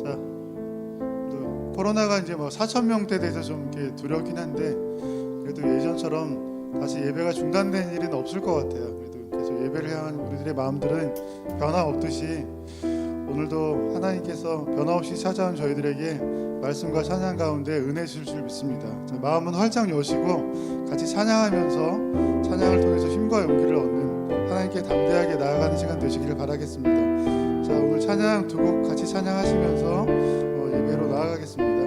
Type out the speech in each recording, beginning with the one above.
자, 코로나가 이제 뭐 4,000명대 돼서 좀 이렇게 두렵긴 한데 그래도 예전처럼 다시 예배가 중단된 일은 없을 것 같아요. 그래도 계속 예배를 향한 우리들의 마음들은 변화 없듯이 오늘도 하나님께서 변함없이 찾아온 저희들에게 말씀과 찬양 가운데 은혜 주실 줄 믿습니다. 자, 마음은 활짝 여시고 같이 찬양하면서 찬양을 통해서 힘과 용기를 얻는 하나님께 담대하게 나아가는 시간 되시기를 바라겠습니다. 자, 오늘 찬양 두 곡 같이 찬양하시면서 예배로 나아가겠습니다.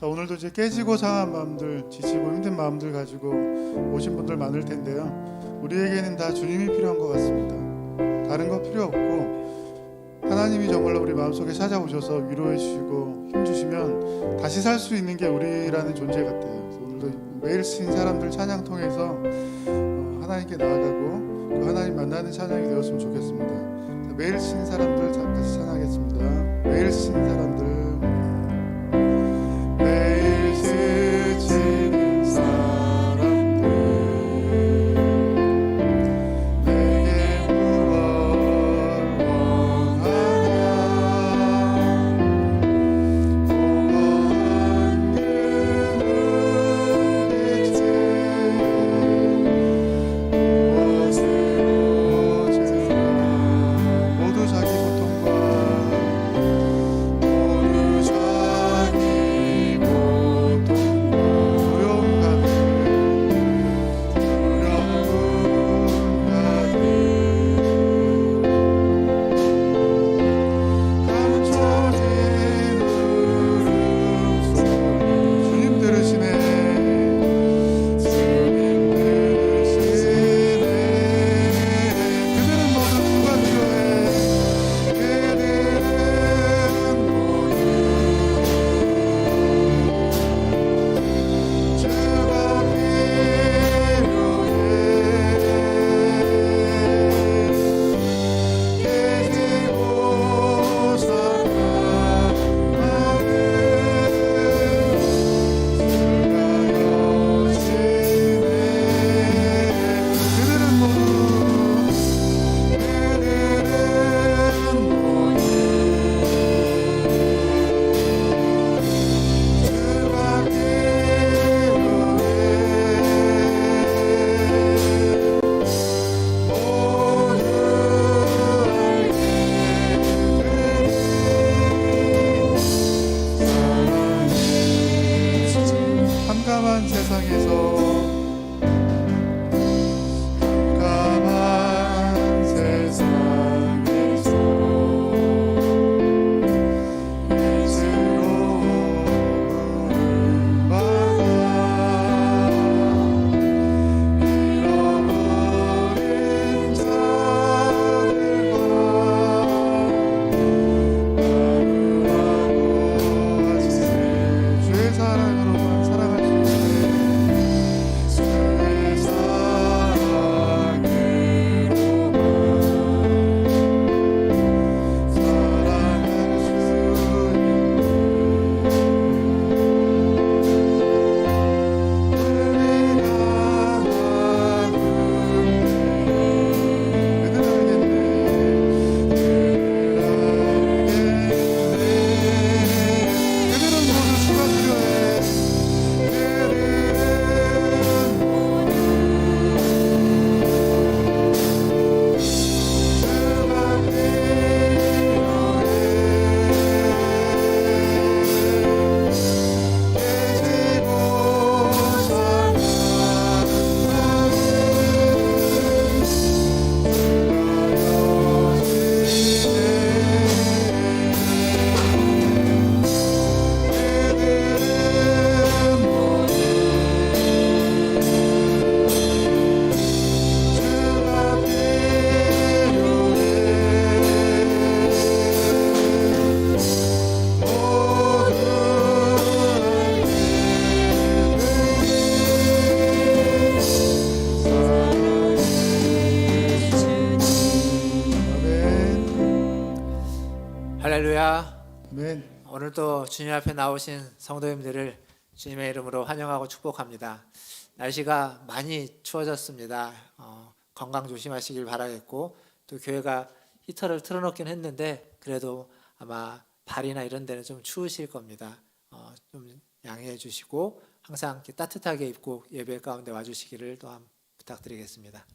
오늘도 이제 깨지고 상한 마음들, 지치고 힘든 마음들 가지고 오신 분들 많을 텐데요. 우리에게는 다 주님이 필요한 것 같습니다. 다른 거 필요 없고 하나님이 정말로 우리 마음속에 찾아오셔서 위로해 주시고 힘 주시면 다시 살 수 있는 게 우리라는 존재 같아요. 그래서 오늘도 매일 쓰인 사람들 찬양 통해서 하나님께 나아가고 그 하나님 만나는 찬양이 되었으면 좋겠습니다. 매일 쓰인 사람들 같이 찬양하겠습니다. 매일 쓰인 사람들 모두 자기 고통과 아멘. 오늘도 주님 앞에 나오신 성도님들을 주님의 이름으로 환영하고 축복합니다. 날씨가 많이 추워졌습니다. 건강 조심하시길 바라겠고, 또 교회가 히터를 틀어놓긴 했는데 그래도 아마 발이나 이런 데는 좀 추우실 겁니다. 좀 양해해 주시고 항상 이렇게 따뜻하게 입고 예배 가운데 와주시기를 또한 부탁드리겠습니다.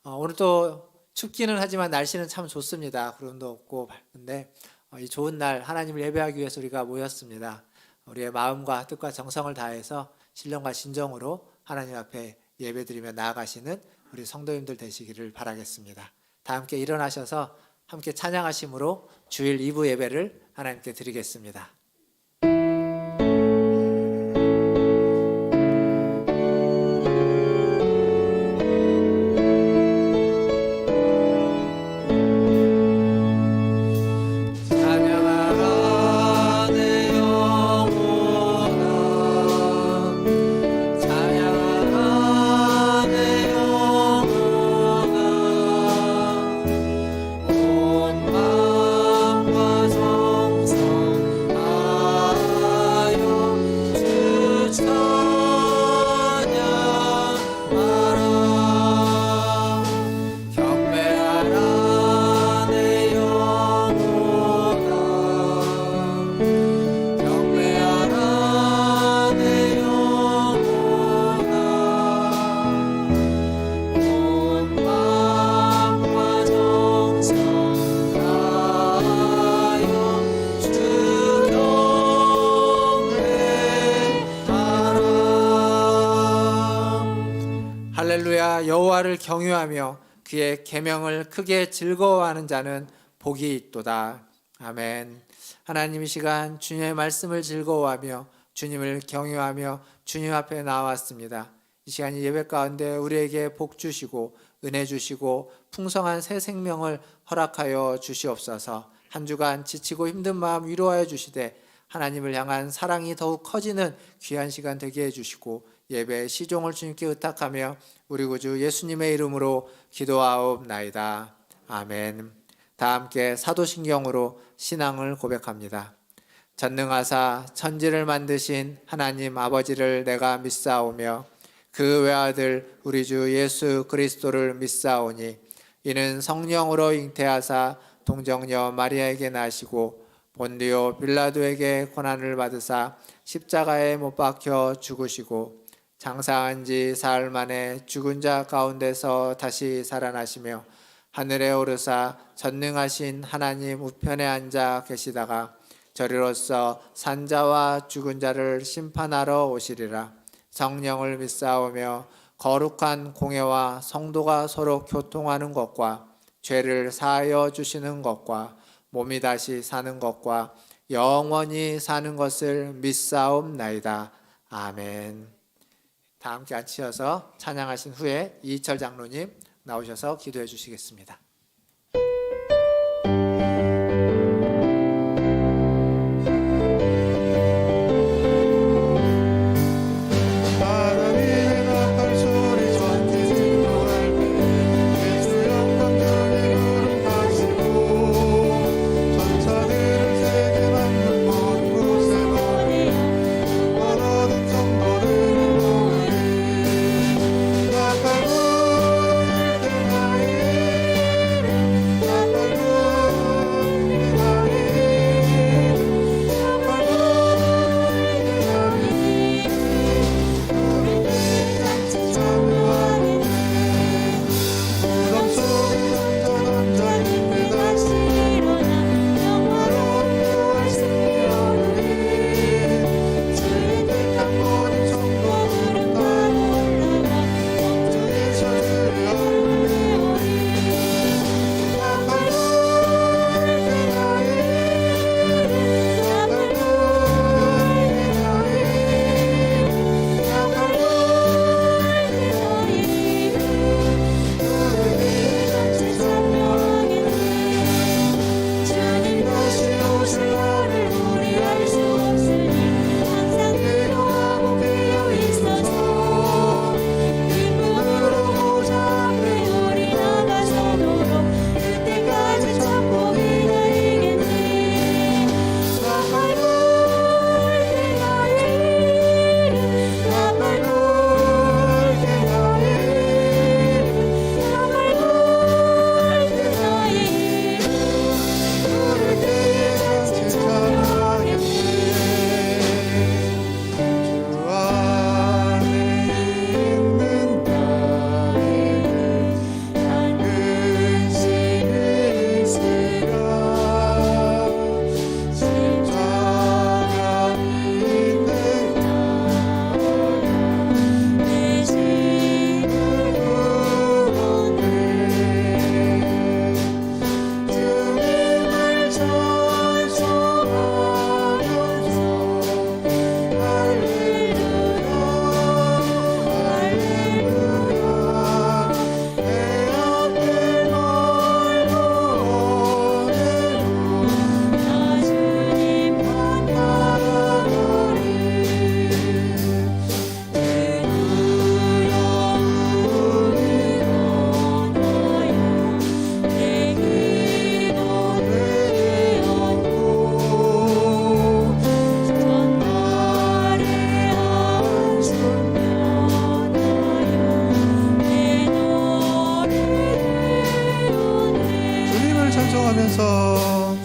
오늘 또 춥기는 하지만 날씨는 참 좋습니다. 구름도 없고 밝은데 이 좋은 날 하나님을 예배하기 위해서 우리가 모였습니다. 우리의 마음과 뜻과 정성을 다해서 신령과 진정으로 하나님 앞에 예배드리며 나아가시는 우리 성도님들 되시기를 바라겠습니다. 다 함께 일어나셔서 함께 찬양하심으로 주일 2부 예배를 하나님께 드리겠습니다. 할렐루야. 여호와를 경유하며 그의 계명을 크게 즐거워하는 자는 복이 있도다. 아멘. 하나님, 이 시간 주님의 말씀을 즐거워하며 주님을 경유하며 주님 앞에 나왔습니다. 이 시간 예배 가운데 우리에게 복 주시고 은혜 주시고 풍성한 새 생명을 허락하여 주시옵소서. 한 주간 지치고 힘든 마음 위로하여 주시되 하나님을 향한 사랑이 더욱 커지는 귀한 시간 되게 해주시고 예배의 시종을 주님께 의탁하며 우리 구주 예수님의 이름으로 기도하옵나이다. 아멘. 다 함께 사도신경으로 신앙을 고백합니다. 전능하사 천지를 만드신 하나님 아버지를 내가 믿사오며 그 외아들 우리 주 예수 그리스도를 믿사오니 이는 성령으로 잉태하사 동정녀 마리아에게 나시고 본디오 빌라도에게 고난을 받으사 십자가에 못 박혀 죽으시고 장사한 지 사흘 만에 죽은 자 가운데서 다시 살아나시며 하늘에 오르사 전능하신 하나님 우편에 앉아 계시다가 저리로서 산자와 죽은 자를 심판하러 오시리라. 성령을 믿사오며 거룩한 공회와 성도가 서로 교통하는 것과 죄를 사하여 주시는 것과 몸이 다시 사는 것과 영원히 사는 것을 믿사옵나이다. 아멘. 다 함께 앉으셔서 찬양하신 후에 이희철 장로님 나오셔서 기도해 주시겠습니다. 찬송하면서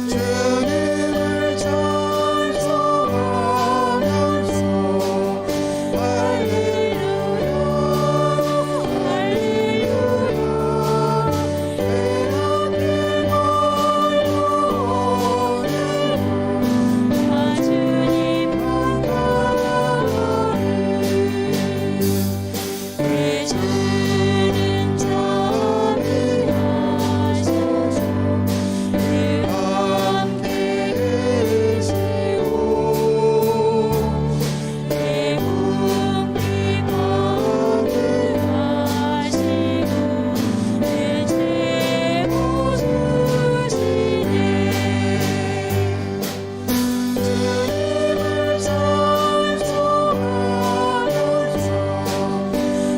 주님을 찬송하면서 할렐루야 할렐루야 내 앞길 걸어오는 나 주님만 가리 내 주는 자비하셔서 늘 함께 계시고 내 궁핍 받으하시고 내 죄 보수시네 주님을 찬송하면서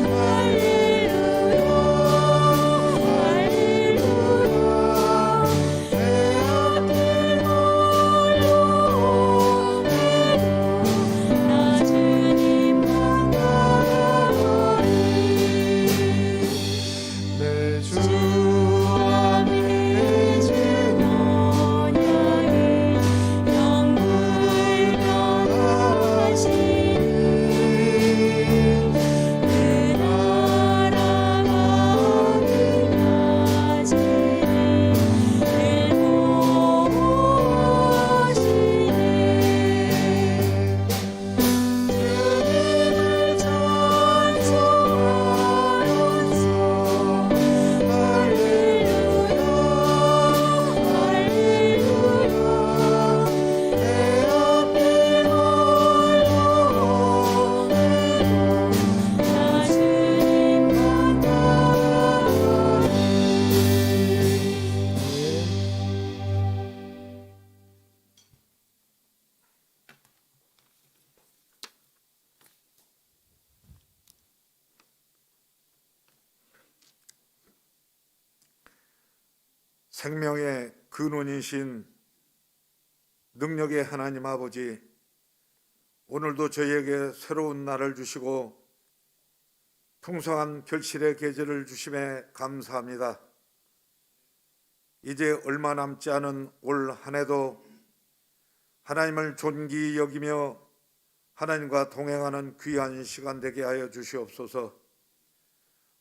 할렐루야 할렐루야 내 앞길 걸어오는 나 주님만 가리 내 주 앞에 지노냐니 영불 변하시니 그 나라가 끝나시니 늘 모으시네 주님을 찬송하면서 할렐루야 할렐루야 내 앞길 걸어오는 나 주님만 가리 생명의 근원이신 능력의 하나님 아버지, 오늘도 저희에게 새로운 날을 주시고 풍성한 결실의 계절을 주심에 감사합니다. 이제 얼마 남지 않은 올 한 해도 하나님을 존귀히 여기며 하나님과 동행하는 귀한 시간 되게 하여 주시옵소서.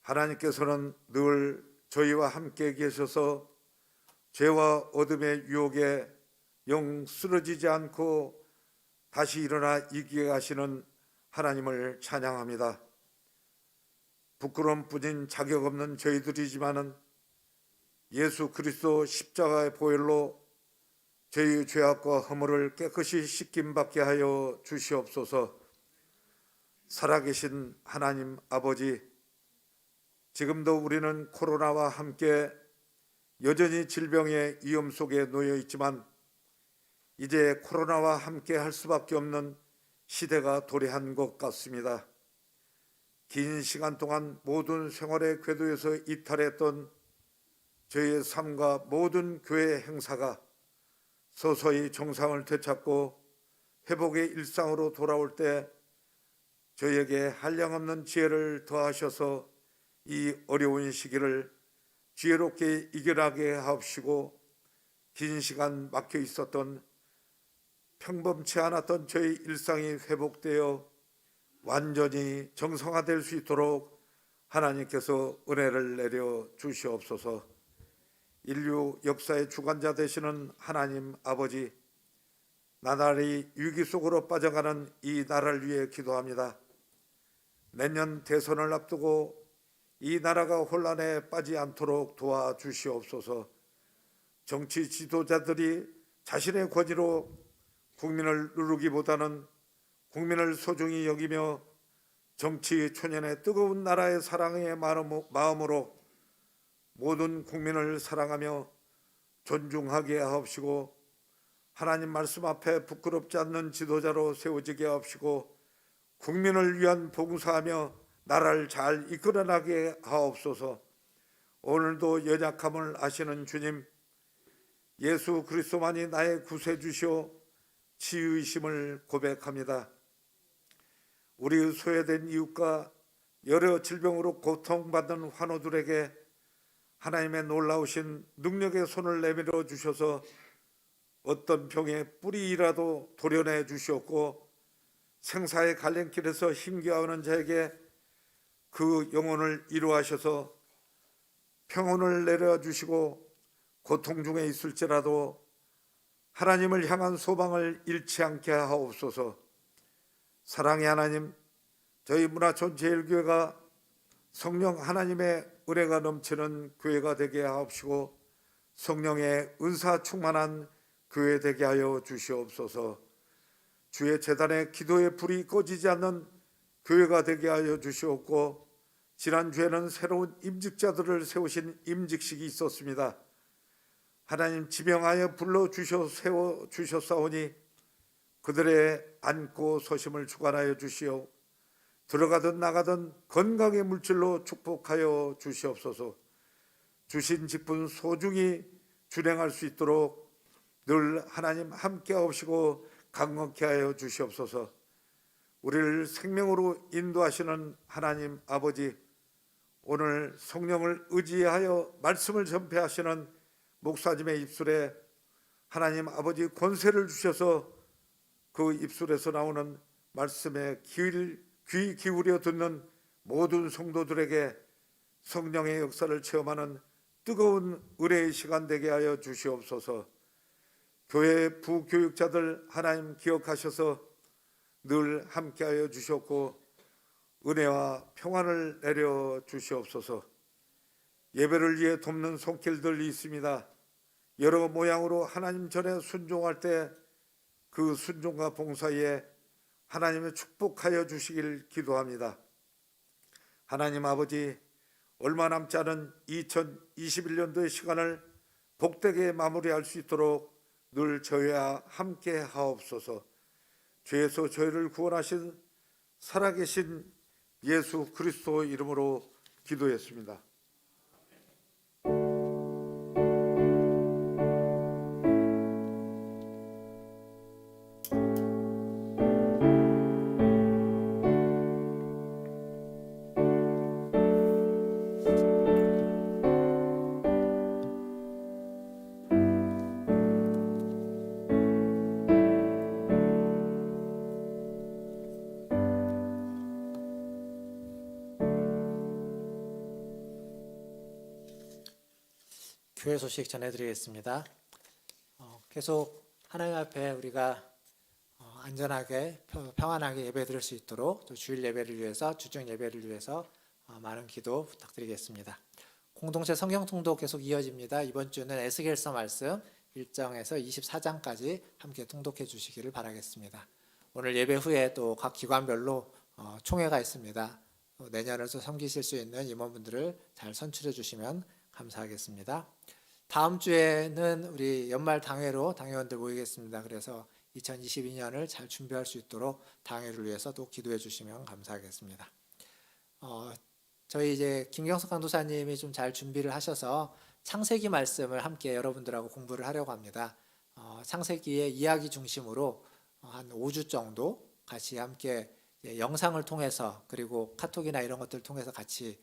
하나님께서는 늘 저희와 함께 계셔서 죄와 어둠의 유혹에 영 쓰러지지 않고 다시 일어나 이기게 하시는 하나님을 찬양합니다. 부끄러움뿐인 자격 없는 저희들이지만은 예수 그리스도 십자가의 보혈로 저희 죄악과 허물을 깨끗이 씻김받게 하여 주시옵소서. 살아계신 하나님 아버지, 지금도 우리는 코로나와 함께 여전히 질병의 위험 속에 놓여 있지만 이제 코로나와 함께 할 수밖에 없는 시대가 도래한 것 같습니다. 긴 시간 동안 모든 생활의 궤도에서 이탈했던 저희의 삶과 모든 교회 행사가 서서히 정상을 되찾고 회복의 일상으로 돌아올 때 저희에게 한량없는 지혜를 더하셔서 이 어려운 시기를 지혜롭게 이겨나게 하옵시고, 긴 시간 막혀 있었던 평범치 않았던 저희 일상이 회복되어 완전히 정상화될 수 있도록 하나님께서 은혜를 내려 주시옵소서. 인류 역사의 주관자 되시는 하나님 아버지, 나날이 위기 속으로 빠져가는 이 나라를 위해 기도합니다. 내년 대선을 앞두고 이 나라가 혼란에 빠지지 않도록 도와주시옵소서. 정치 지도자들이 자신의 권위로 국민을 누르기보다는 국민을 소중히 여기며 정치 초년의 뜨거운 나라의 사랑의 마음으로 모든 국민을 사랑하며 존중하게 하옵시고, 하나님 말씀 앞에 부끄럽지 않는 지도자로 세워지게 하옵시고, 국민을 위한 봉사하며 나라를 잘 이끌어나게 하옵소서. 오늘도 연약함을 아시는 주님, 예수 그리스도만이 나의 구세주시오 치유이심을 고백합니다. 우리 소외된 이웃과 여러 질병으로 고통받는 환우들에게 하나님의 놀라우신 능력의 손을 내밀어 주셔서 어떤 병의 뿌리라도 도려내 주시었고 생사의 갈림길에서 힘겨워하는 자에게 그 영혼을 이루하셔서 평온을 내려주시고 고통 중에 있을지라도 하나님을 향한 소망을 잃지 않게 하옵소서. 사랑의 하나님, 저희 문화촌 제일교회가 성령 하나님의 은혜가 넘치는 교회가 되게 하옵시고 성령의 은사 충만한 교회 되게 하여 주시옵소서. 주의 제단에 기도의 불이 꺼지지 않는 교회가 되게 하여 주시옵고 지난주에는 새로운 임직자들을 세우신 임직식이 있었습니다. 하나님 지명하여 불러주셔 세워주셨사오니 그들의 앉고 서심을 주관하여 주시오. 들어가든 나가든 건강의 물질로 축복하여 주시옵소서. 주신 직분 소중히 준행할 수 있도록 늘 하나님 함께 하시고 강건케 하여 주시옵소서. 우리를 생명으로 인도하시는 하나님 아버지, 오늘 성령을 의지하여 말씀을 전폐하시는 목사님의 입술에 하나님 아버지 권세를 주셔서 그 입술에서 나오는 말씀에 귀 기울여 듣는 모든 성도들에게 성령의 역사를 체험하는 뜨거운 은혜의 시간 되게 하여 주시옵소서. 교회 부교육자들 하나님 기억하셔서 늘 함께하여 주셨고 은혜와 평안을 내려 주시옵소서. 예배를 위해 돕는 손길들이 있습니다. 여러 모양으로 하나님 전에 순종할 때 그 순종과 봉사에 하나님의 축복하여 주시길 기도합니다. 하나님 아버지, 얼마 남지 않은 2021년도의 시간을 복되게 마무리할 수 있도록 늘 저희와 함께 하옵소서. 죄에서 저희를 구원하신 살아계신 예수 그리스도 이름으로 기도했습니다. 교회 소식 전해드리겠습니다. 계속 하나님 앞에 우리가 안전하게 평안하게 예배드릴 수 있도록 또 주일 예배를 위해서 주중 예배를 위해서 많은 기도 부탁드리겠습니다. 공동체 성경 통독 계속 이어집니다. 이번 주는 에스겔서 말씀 1장에서 24장까지 함께 통독해 주시기를 바라겠습니다. 오늘 예배 후에 또 각 기관별로 총회가 있습니다. 내년을 또 섬기실 수 있는 임원분들을 잘 선출해 주시면 감사하겠습니다. 다음 주에는 우리 연말 당회로 당회원들 모이겠습니다. 그래서 2022년을 잘 준비할 수 있도록 당회를 위해서 또 기도해 주시면 감사하겠습니다. 저희 이제 김경석 강도사님이 좀 잘 준비를 하셔서 창세기 말씀을 함께 여러분들하고 공부를 하려고 합니다. 창세기의 이야기 중심으로 한 5주 정도 같이 함께 영상을 통해서 그리고 카톡이나 이런 것들을 통해서 같이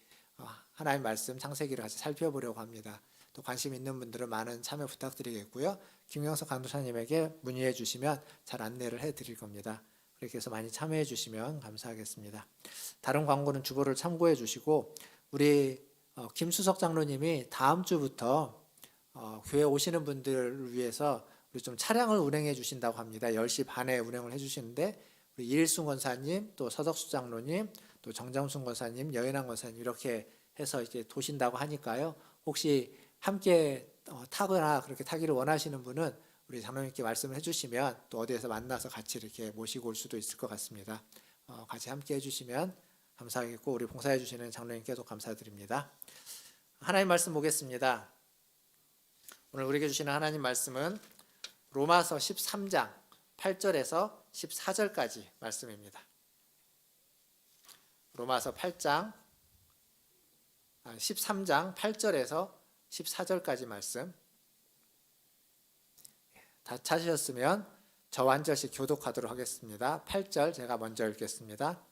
하나님 말씀 창세기를 같이 살펴보려고 합니다. 또 관심 있는 분들은 많은 참여 부탁드리겠고요. 김경석 강도사님에게 문의해 주시면 잘 안내를 해드릴 겁니다. 그렇게 해서 많이 참여해 주시면 감사하겠습니다. 다른 광고는 주보를 참고해 주시고 우리 김수석 장로님이 다음 주부터 교회 오시는 분들을 위해서 우리 좀 차량을 운행해 주신다고 합니다. 10시 반에 운행을 해 주시는데 우리 이일순 권사님, 또 서덕수 장로님, 또 정장순 권사님, 여인환 권사님 이렇게 해서 이제 도신다고 하니까요. 혹시 함께 타거나 그렇게 타기를 원하시는 분은 우리 장로님께 말씀을 해주시면 또 어디에서 만나서 같이 이렇게 모시고 올 수도 있을 것 같습니다. 같이 함께 해주시면 감사하겠고 우리 봉사해 주시는 장로님께도 감사드립니다. 하나님 말씀 보겠습니다. 오늘 우리에게 주시는 하나님 말씀은 로마서 13장 8절에서 14절까지 말씀입니다. 로마서 13장 8절에서 14절까지 말씀. 다 찾으셨으면 저와 한 절씩 교독하도록 하겠습니다. 8절 제가 먼저 읽겠습니다.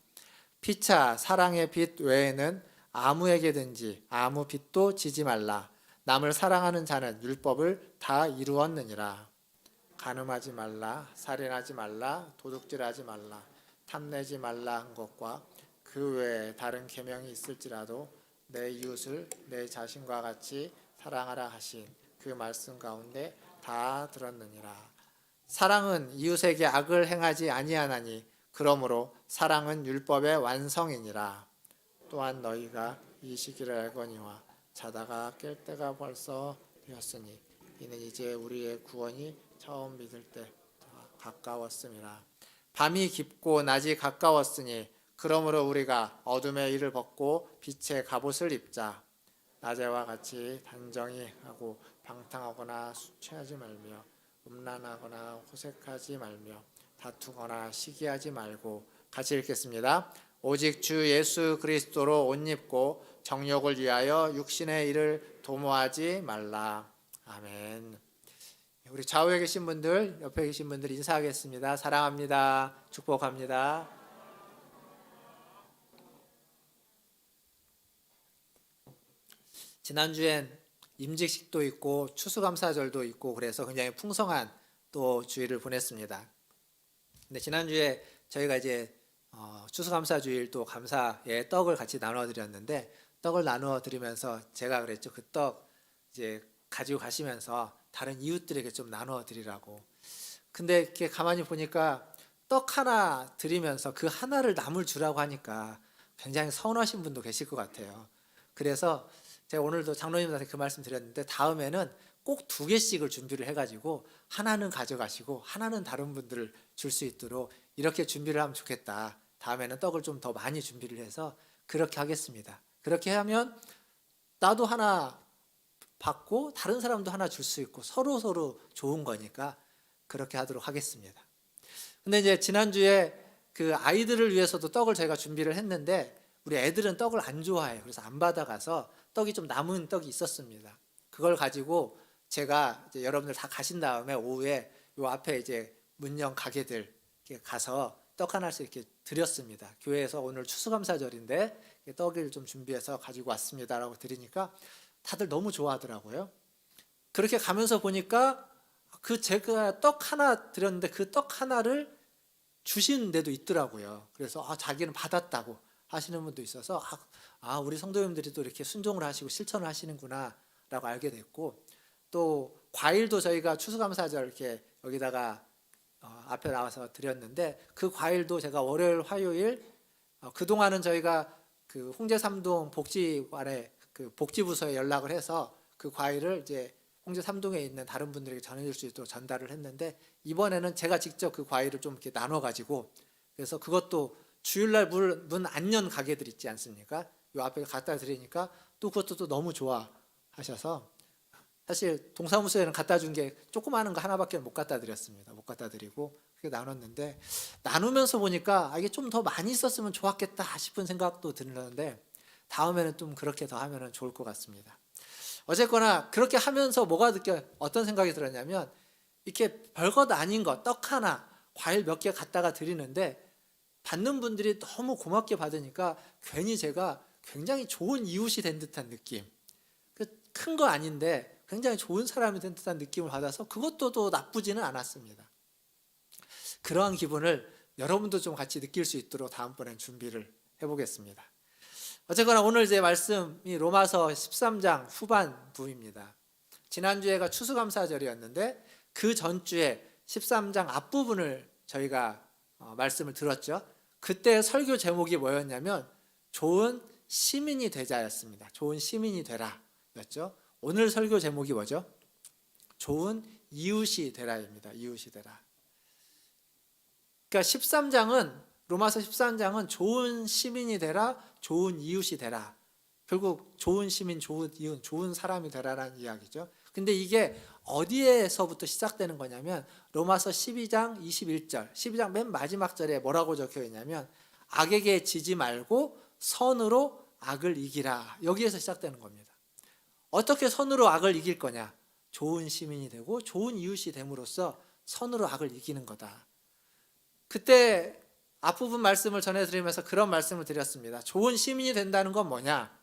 피차 사랑의 빛 외에는 아무에게든지 아무 빚도 지지 말라. 남을 사랑하는 자는 율법을 다 이루었느니라. 간음하지 말라, 살인하지 말라, 도둑질하지 말라, 탐내지 말라 한 것과 그 외에 다른 계명이 있을지라도 내 이웃을 내 자신과 같이 사랑하라 하신 그 말씀 가운데 다 들었느니라. 사랑은 이웃에게 악을 행하지 아니하나니 그러므로 사랑은 율법의 완성이니라. 또한 너희가 이 시기를 알거니와 자다가 깰 때가 벌써 되었으니 이는 이제 우리의 구원이 처음 믿을 때 가까웠음이라. 밤이 깊고 낮이 가까웠으니 그러므로 우리가 어둠의 일을 벗고 빛의 갑옷을 입자. 낮에와 같이 단정히 하고 방탕하거나 술 취하지 말며 음란하거나 호색하지 말며 다투거나 시기하지 말고. 같이 읽겠습니다. 오직 주 예수 그리스도로 옷 입고 정욕을 위하여 육신의 일을 도모하지 말라. 아멘. 우리 좌우에 계신 분들, 옆에 계신 분들 인사하겠습니다. 사랑합니다. 축복합니다. 지난주엔 임직식도 있고 추수감사절도 있고 그래서 굉장히 풍성한 또 주일을 보냈습니다. 근데 지난주에 저희가 이제 추수감사주일 또 감사의 떡을 같이 나눠 드렸는데, 떡을 나누어 드리면서 제가 그랬죠. 그 떡 이제 가지고 가시면서 다른 이웃들에게 좀 나누어 드리라고. 근데 이렇게 가만히 보니까 떡 하나 드리면서 그 하나를 남을 주라고 하니까 굉장히 서운하신 분도 계실 것 같아요. 그래서 제가 오늘도 장로님한테 그 말씀 드렸는데, 다음에는 꼭 2개씩을 준비를 해가지고 하나는 가져가시고 하나는 다른 분들을 줄 수 있도록 이렇게 준비를 하면 좋겠다. 다음에는 떡을 좀 더 많이 준비를 해서 그렇게 하겠습니다. 그렇게 하면 나도 하나 받고 다른 사람도 하나 줄 수 있고 서로 좋은 거니까 그렇게 하도록 하겠습니다. 근데 이제 지난주에 그 아이들을 위해서도 떡을 저희가 준비를 했는데 우리 애들은 떡을 안 좋아해요. 그래서 안 받아가서 떡이 좀 남은 떡이 있었습니다. 그걸 가지고 제가 이제 여러분들 다 가신 다음에 오후에 요 앞에 이제 문영 가게들 가서 떡 하나씩 이렇게 드렸습니다. 교회에서 오늘 추수감사절인데 떡을 좀 준비해서 가지고 왔습니다라고 드리니까 다들 너무 좋아하더라고요. 그렇게 가면서 보니까 그 제가 떡 하나 드렸는데 그 떡 하나를 주신 데도 있더라고요. 그래서 자기는 받았다고 하시는 분도 있어서 우리 성도님들이 또 이렇게 순종을 하시고 실천을 하시는구나 라고 알게 됐고, 또 과일도 저희가 추수감사절 이렇게 여기다가 앞에 나와서 드렸는데 그 과일도 제가 월요일 화요일 그동안은 저희가 그 홍제 3동 복지관에 그 복지부서에 연락을 해서 그 과일을 이제 홍제 3동에 있는 다른 분들에게 전해줄 수 있도록 전달을 했는데, 이번에는 제가 직접 그 과일을 좀 이렇게 나눠 가지고, 그래서 그것도 주일날 문 안 연 가게들 있지 않습니까? 요 앞에 갖다 드리니까 또 그것도 또 너무 좋아하셔서, 사실 동사무소에는 갖다 준 게 조그마한 거 하나밖에 못 갖다 드렸습니다. 못 갖다 드리고 그렇게 나눴는데, 나누면서 보니까 이게 좀 더 많이 있었으면 좋았겠다 싶은 생각도 드는데 다음에는 좀 그렇게 더 하면 좋을 것 같습니다. 어쨌거나 그렇게 하면서 어떤 생각이 들었냐면, 이렇게 별것 아닌 거 떡 하나 과일 몇 개 갖다가 드리는데 받는 분들이 너무 고맙게 받으니까 괜히 제가 굉장히 좋은 이웃이 된 듯한 느낌, 큰 거 아닌데 굉장히 좋은 사람이 된 듯한 느낌을 받아서 그것도 또 나쁘지는 않았습니다. 그러한 기분을 여러분도 좀 같이 느낄 수 있도록 다음번엔 준비를 해보겠습니다. 어쨌거나 오늘 제 말씀이 로마서 13장 후반부입니다. 지난주에가 추수감사절이었는데 그 전주에 13장 앞부분을 저희가 말씀을 들었죠. 그때 설교 제목이 뭐였냐면 좋은 시민이 되자였습니다. 좋은 시민이 되라 였죠. 오늘 설교 제목이 뭐죠? 좋은 이웃이 되라입니다. 이웃이 되라. 그러니까 13장은 로마서 13장은 좋은 시민이 되라, 좋은 이웃이 되라. 결국 좋은 시민, 좋은 이웃, 좋은 사람이 되라라는 이야기죠. 근데 이게 어디에서부터 시작되는 거냐면 로마서 12장 21절, 12장 맨 마지막 절에 뭐라고 적혀 있냐면 악에게 지지 말고 선으로 악을 이기라. 여기에서 시작되는 겁니다. 어떻게 선으로 악을 이길 거냐? 좋은 시민이 되고 좋은 이웃이 됨으로써 선으로 악을 이기는 거다. 그때 앞부분 말씀을 전해드리면서 그런 말씀을 드렸습니다. 좋은 시민이 된다는 건 뭐냐?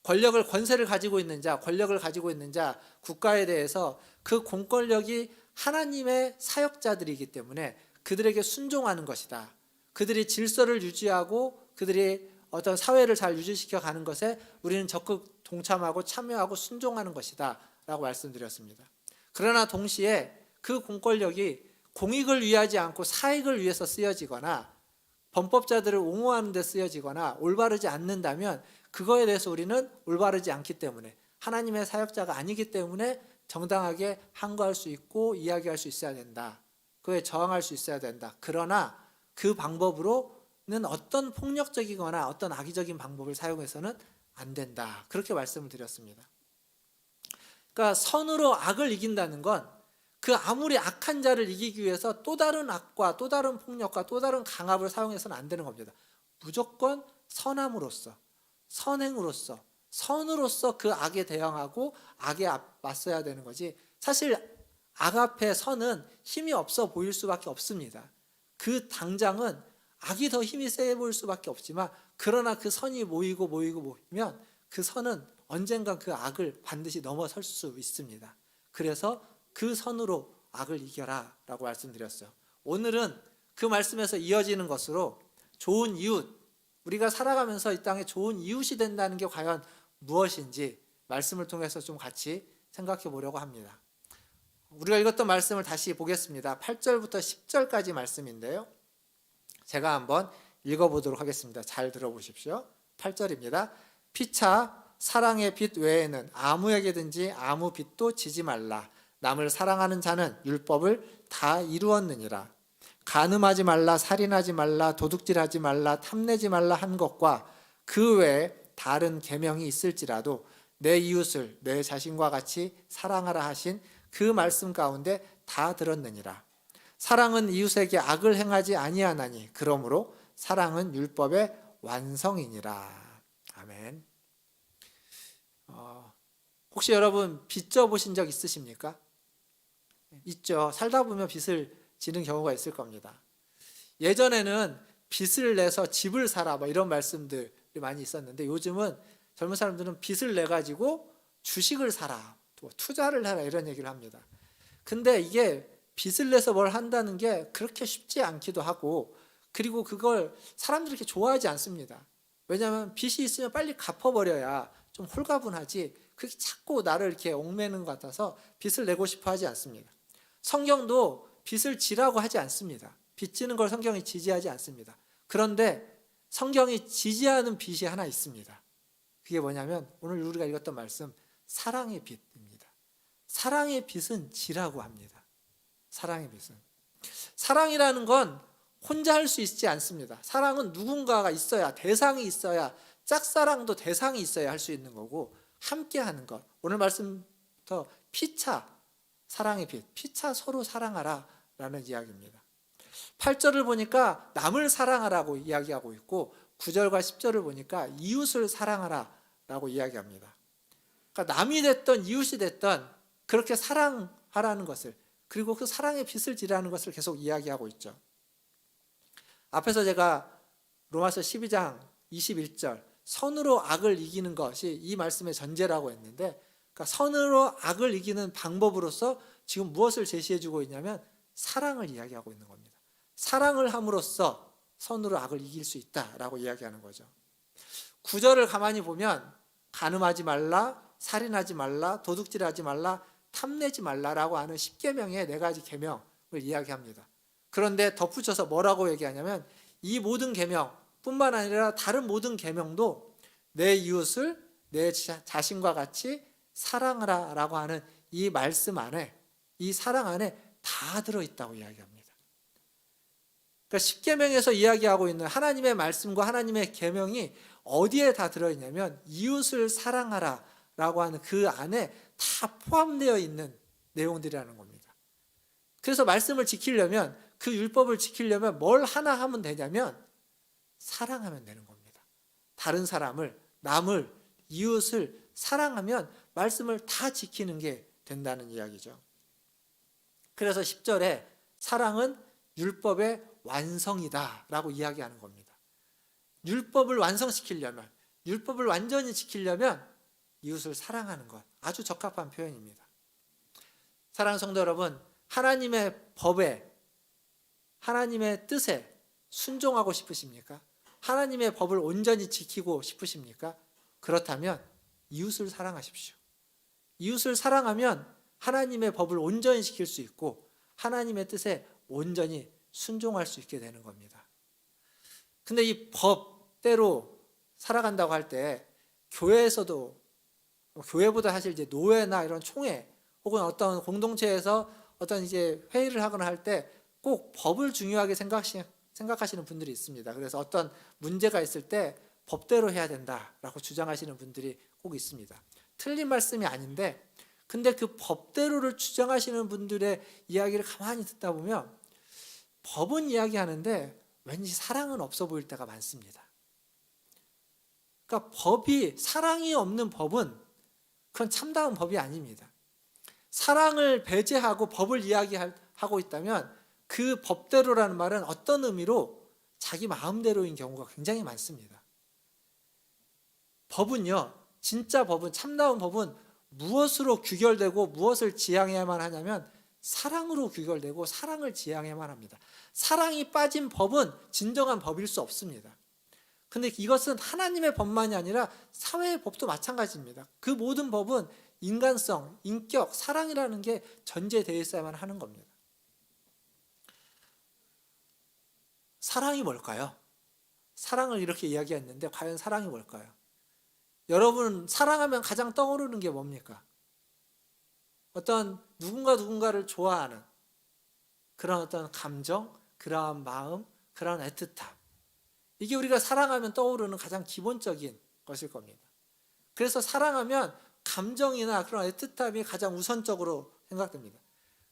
권세를 가지고 있는 자, 권력을 가지고 있는 자, 국가에 대해서 그 공권력이 하나님의 사역자들이기 때문에 그들에게 순종하는 것이다. 그들이 질서를 유지하고 그들이 어떤 사회를 잘 유지시켜 가는 것에 우리는 적극 동참하고 참여하고 순종하는 것이다 라고 말씀드렸습니다. 그러나 동시에 그 공권력이 공익을 위하지 않고 사익을 위해서 쓰여지거나 범법자들을 옹호하는 데 쓰여지거나 올바르지 않는다면 그거에 대해서 우리는 올바르지 않기 때문에 하나님의 사역자가 아니기 때문에 정당하게 항거할 수 있고 이야기할 수 있어야 된다. 그에 저항할 수 있어야 된다. 그러나 그 방법으로는 어떤 폭력적이거나 어떤 악의적인 방법을 사용해서는 안 된다. 그렇게 말씀을 드렸습니다. 그러니까 선으로 악을 이긴다는 건 그 아무리 악한 자를 이기기 위해서 또 다른 악과 또 다른 폭력과 또 다른 강압을 사용해서는 안 되는 겁니다. 무조건 선함으로써, 선행으로써, 선으로서 그 악에 대응하고 악에 맞서야 되는 거지. 사실 악 앞에 선은 힘이 없어 보일 수밖에 없습니다. 그 당장은 악이 더 힘이 세 보일 수밖에 없지만 그러나 그 선이 모이면 그 선은 언젠간 그 악을 반드시 넘어설 수 있습니다. 그래서 그 선으로 악을 이겨라 라고 말씀드렸어요. 오늘은 그 말씀에서 이어지는 것으로 좋은 이웃, 우리가 살아가면서 이 땅에 좋은 이웃이 된다는 게 과연 무엇인지 말씀을 통해서 좀 같이 생각해 보려고 합니다. 우리가 읽었던 말씀을 다시 보겠습니다. 8절부터 10절까지 말씀인데요. 제가 한번 읽어보도록 하겠습니다. 잘 들어보십시오. 8절입니다. 피차 사랑의 빚 외에는 아무에게든지 아무 빚도 지지 말라. 남을 사랑하는 자는 율법을 다 이루었느니라. 간음하지 말라, 살인하지 말라, 도둑질하지 말라, 탐내지 말라 한 것과 그 외에 다른 계명이 있을지라도 내 이웃을 내 자신과 같이 사랑하라 하신 그 말씀 가운데 다 들었느니라. 사랑은 이웃에게 악을 행하지 아니하나니 그러므로 사랑은 율법의 완성이니라. 아멘. 혹시 여러분 빚 져보신 적 있으십니까? 있죠. 살다 보면 빚을 지는 경우가 있을 겁니다. 예전에는 빚을 내서 집을 사라 이런 말씀들이 많이 있었는데 요즘은 젊은 사람들은 빚을 내 가지고 주식을 사라, 또 투자를 해라 이런 얘기를 합니다. 근데 이게 빚을 내서 뭘 한다는 게 그렇게 쉽지 않기도 하고 그리고 그걸 사람들이 이렇게 좋아하지 않습니다. 왜냐하면 빚이 있으면 빨리 갚아버려야 좀 홀가분하지 그게 자꾸 나를 이렇게 옥매는 것 같아서 빚을 내고 싶어 하지 않습니다. 성경도 빚을 지라고 하지 않습니다. 빚 지는 걸 성경이 지지하지 않습니다. 그런데 성경이 지지하는 빚이 하나 있습니다. 그게 뭐냐면 오늘 우리가 읽었던 말씀 사랑의 빚입니다. 사랑의 빚은 지라고 합니다. 사랑의 빚은. 사랑이라는 건 혼자 할 수 있지 않습니다. 사랑은 누군가가 있어야, 대상이 있어야, 짝사랑도 대상이 있어야 할 수 있는 거고 함께 하는 것. 오늘 말씀부터 피차, 사랑의 빚, 피차 서로 사랑하라 라는 이야기입니다. 8절을 보니까 남을 사랑하라고 이야기하고 있고 9절과 10절을 보니까 이웃을 사랑하라 라고 이야기합니다. 그러니까 남이 됐던 이웃이 됐던 그렇게 사랑하라는 것을 그리고 그 사랑의 빚을 지라는 것을 계속 이야기하고 있죠. 앞에서 제가 로마서 12장 21절 선으로 악을 이기는 것이 이 말씀의 전제라고 했는데 그러니까 선으로 악을 이기는 방법으로서 지금 무엇을 제시해주고 있냐면 사랑을 이야기하고 있는 겁니다. 사랑을 함으로써 선으로 악을 이길 수 있다라고 이야기하는 거죠. 9절을 가만히 보면 간음하지 말라, 살인하지 말라, 도둑질하지 말라, 탐내지 말라라고 하는 10계명의 4가지 계명을 이야기합니다. 그런데 덧붙여서 뭐라고 얘기하냐면 이 모든 계명뿐만 아니라 다른 모든 계명도 내 이웃을 내 자신과 같이 사랑하라 라고 하는 이 말씀 안에 이 사랑 안에 다 들어있다고 이야기합니다. 그러니까 10계명에서 이야기하고 있는 하나님의 말씀과 하나님의 계명이 어디에 다 들어있냐면 이웃을 사랑하라 라고 하는 그 안에 다 포함되어 있는 내용들이라는 겁니다. 그래서 말씀을 지키려면 그 율법을 지키려면 뭘 하나 하면 되냐면 사랑하면 되는 겁니다. 다른 사람을, 남을, 이웃을 사랑하면 말씀을 다 지키는 게 된다는 이야기죠. 그래서 10절에 사랑은 율법의 완성이다 라고 이야기하는 겁니다. 율법을 완성시키려면, 율법을 완전히 지키려면 이웃을 사랑하는 것, 아주 적합한 표현입니다. 사랑하는 성도 여러분, 하나님의 법에, 하나님의 뜻에 순종하고 싶으십니까? 하나님의 법을 온전히 지키고 싶으십니까? 그렇다면 이웃을 사랑하십시오. 이웃을 사랑하면 하나님의 법을 온전히 지킬 수 있고 하나님의 뜻에 온전히 순종할 수 있게 되는 겁니다. 근데 이 법대로 살아간다고 할 때 교회에서도, 교회보다 사실 이제 노회나 이런 총회 혹은 어떤 공동체에서 어떤 이제 회의를 하거나 할 때 꼭 법을 중요하게 생각하시는 분들이 있습니다. 그래서 어떤 문제가 있을 때 법대로 해야 된다라고 주장하시는 분들이 꼭 있습니다. 틀린 말씀이 아닌데, 근데 그 법대로를 주장하시는 분들의 이야기를 가만히 듣다 보면 법은 이야기하는데 왠지 사랑은 없어 보일 때가 많습니다. 그러니까 법이, 사랑이 없는 법은 그건 참다운 법이 아닙니다. 사랑을 배제하고 법을 이야기하고 있다면 그 법대로라는 말은 어떤 의미로 자기 마음대로인 경우가 굉장히 많습니다. 법은요, 진짜 법은, 참다운 법은 무엇으로 규결되고 무엇을 지향해야만 하냐면 사랑으로 규결되고 사랑을 지향해야만 합니다. 사랑이 빠진 법은 진정한 법일 수 없습니다. 근데 이것은 하나님의 법만이 아니라 사회의 법도 마찬가지입니다. 그 모든 법은 인간성, 인격, 사랑이라는 게 전제되어 있어야만 하는 겁니다. 사랑이 뭘까요? 사랑을 이렇게 이야기했는데 과연 사랑이 뭘까요? 여러분, 사랑하면 가장 떠오르는 게 뭡니까? 어떤 누군가를 좋아하는 그런 어떤 감정, 그러한 마음, 그런 애틋함. 이게 우리가 사랑하면 떠오르는 가장 기본적인 것일 겁니다. 그래서 사랑하면 감정이나 그런 애틋함이 가장 우선적으로 생각됩니다.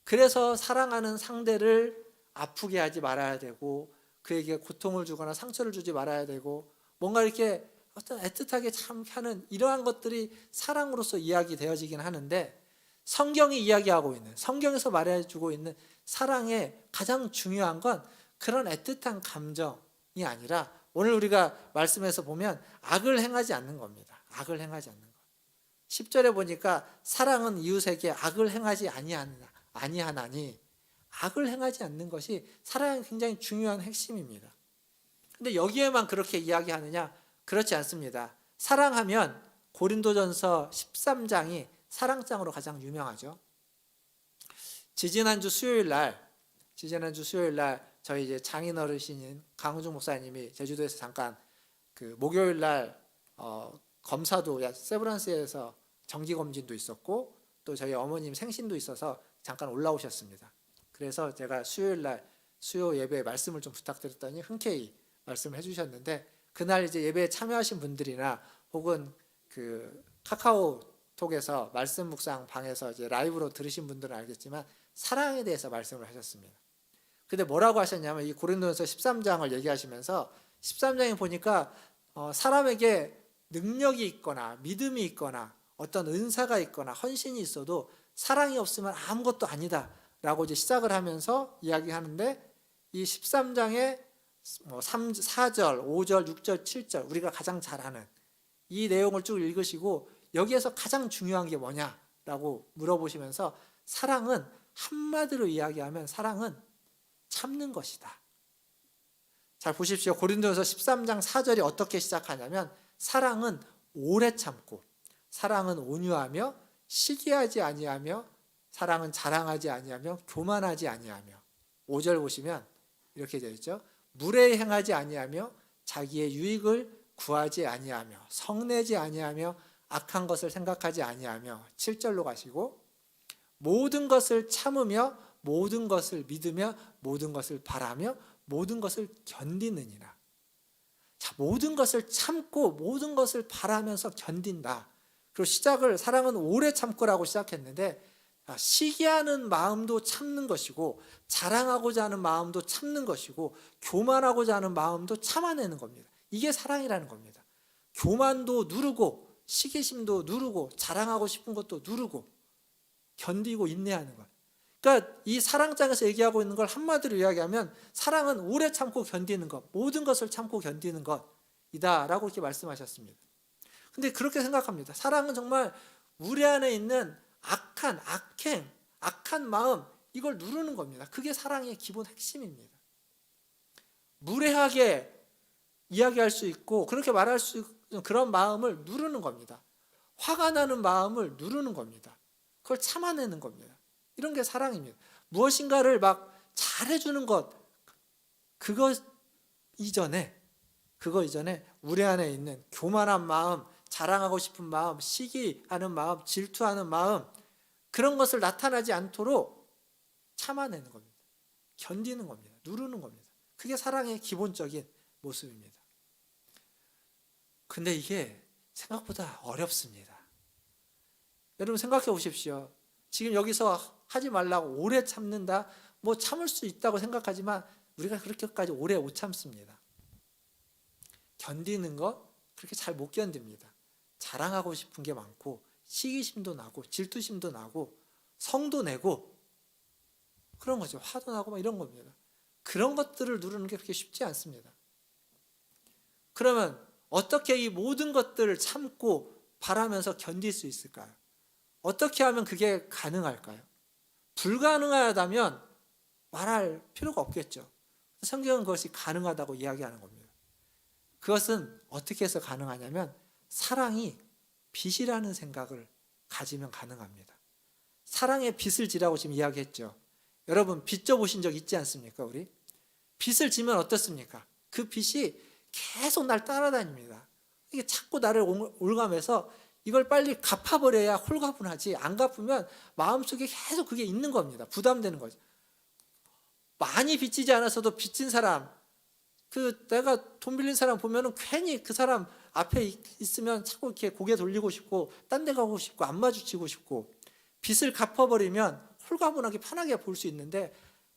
그래서 사랑하는 상대를 아프게 하지 말아야 되고 그에게 고통을 주거나 상처를 주지 말아야 되고 뭔가 이렇게 어떤 애틋하게 참 하는 이러한 것들이 사랑으로서 이야기되어지긴 하는데, 성경이 이야기하고 있는, 성경에서 말해주고 있는 사랑의 가장 중요한 건 그런 애틋한 감정이 아니라 오늘 우리가 말씀에서 보면 악을 행하지 않는 겁니다. 악을 행하지 않는 것. 10절에 보니까 사랑은 이웃에게 악을 행하지 아니하나니, 악을 행하지 않는 것이 사랑의 굉장히 중요한 핵심입니다. 근데 여기에만 그렇게 이야기하느냐? 그렇지 않습니다. 사랑하면 고린도전서 13장이 사랑장으로 가장 유명하죠. 지지난주 수요일 날 저희 이제 장인 어르신인 강우중 목사님이 제주도에서 잠깐 그 목요일 날 검사도 세브란스에서 정기 검진도 있었고 또 저희 어머님 생신도 있어서 잠깐 올라오셨습니다. 그래서 제가 수요일 날 수요 예배에 말씀을 좀 부탁드렸더니 흔쾌히 말씀을 해주셨는데, 그날 이제 예배에 참여하신 분들이나 혹은 그 카카오톡에서 말씀 묵상 방에서 이제 라이브로 들으신 분들은 알겠지만 사랑에 대해서 말씀을 하셨습니다. 근데 뭐라고 하셨냐면 이 고린도전서 13장을 얘기하시면서 13장에 보니까 사람에게 능력이 있거나 믿음이 있거나 어떤 은사가 있거나 헌신이 있어도 사랑이 없으면 아무것도 아니다 라고 이제 시작을 하면서 이야기하는데, 이 13장에 4절, 5절, 6절, 7절 우리가 가장 잘 아는 이 내용을 쭉 읽으시고 여기에서 가장 중요한 게 뭐냐라고 물어보시면서 사랑은 한마디로 이야기하면 사랑은 참는 것이다. 잘 보십시오. 고린도전서 13장 4절이 어떻게 시작하냐면 사랑은 오래 참고, 사랑은 온유하며, 시기하지 아니하며, 사랑은 자랑하지 아니하며, 교만하지 아니하며. 5절 보시면 이렇게 되어 있죠. 무례히 행하지 아니하며, 자기의 유익을 구하지 아니하며, 성내지 아니하며, 악한 것을 생각하지 아니하며. 7절로 가시고 모든 것을 참으며, 모든 것을 믿으며, 모든 것을 바라며, 모든 것을 견디느니라. 자, 모든 것을 참고 모든 것을 바라면서 견딘다. 그리고 시작을 사랑은 오래 참고라고 시작했는데, 시기하는 마음도 참는 것이고 자랑하고자 하는 마음도 참는 것이고 교만하고자 하는 마음도 참아내는 겁니다. 이게 사랑이라는 겁니다. 교만도 누르고 시기심도 누르고 자랑하고 싶은 것도 누르고 견디고 인내하는 것. 그러니까 이 사랑장에서 얘기하고 있는 걸 한마디로 이야기하면 사랑은 오래 참고 견디는 것, 모든 것을 참고 견디는 것이다 라고 이렇게 말씀하셨습니다. 근데 그렇게 생각합니다. 사랑은 정말 우리 안에 있는 악한 악행, 악한 마음, 이걸 누르는 겁니다. 그게 사랑의 기본 핵심입니다. 무례하게 이야기할 수 있고 그렇게 말할 수 있는 그런 마음을 누르는 겁니다. 화가 나는 마음을 누르는 겁니다. 그걸 참아내는 겁니다. 이런 게 사랑입니다. 무엇인가를 막 잘해주는 것, 그거 이전에 우리 안에 있는 교만한 마음, 자랑하고 싶은 마음, 시기하는 마음, 질투하는 마음, 그런 것을 나타나지 않도록 참아내는 겁니다. 견디는 겁니다. 누르는 겁니다. 그게 사랑의 기본적인 모습입니다. 근데 이게 생각보다 어렵습니다. 여러분 생각해 보십시오. 지금 여기서 하지 말라고 오래 참는다, 뭐 참을 수 있다고 생각하지만 우리가 그렇게까지 오래 못 참습니다. 견디는 거 그렇게 잘 못 견딥니다. 자랑하고 싶은 게 많고 시기심도 나고 질투심도 나고 성도 내고 그런 거죠. 화도 나고 막 이런 겁니다. 그런 것들을 누르는 게 그렇게 쉽지 않습니다. 그러면 어떻게 이 모든 것들을 참고 바라면서 견딜 수 있을까요? 어떻게 하면 그게 가능할까요? 불가능하다면 말할 필요가 없겠죠. 성경은 그것이 가능하다고 이야기하는 겁니다. 그것은 어떻게 해서 가능하냐면 사랑이 빛이라는 생각을 가지면 가능합니다. 사랑의 빛을 지라고 지금 이야기했죠. 여러분 빛 져보신 적 있지 않습니까? 우리 빛을 지면 어떻습니까? 그 빛이 계속 날 따라다닙니다. 이게 자꾸 나를 올가면서 이걸 빨리 갚아버려야 홀가분하지, 안 갚으면 마음속에 계속 그게 있는 겁니다. 부담되는 거죠. 많이 빚지지 않았어도 빚진 사람, 내가 돈 빌린 사람 보면은 괜히 그 사람 앞에 있으면 자꾸 이렇게 고개 돌리고 싶고 딴 데 가고 싶고 안 마주치고 싶고, 빚을 갚아버리면 홀가분하게 편하게 볼 수 있는데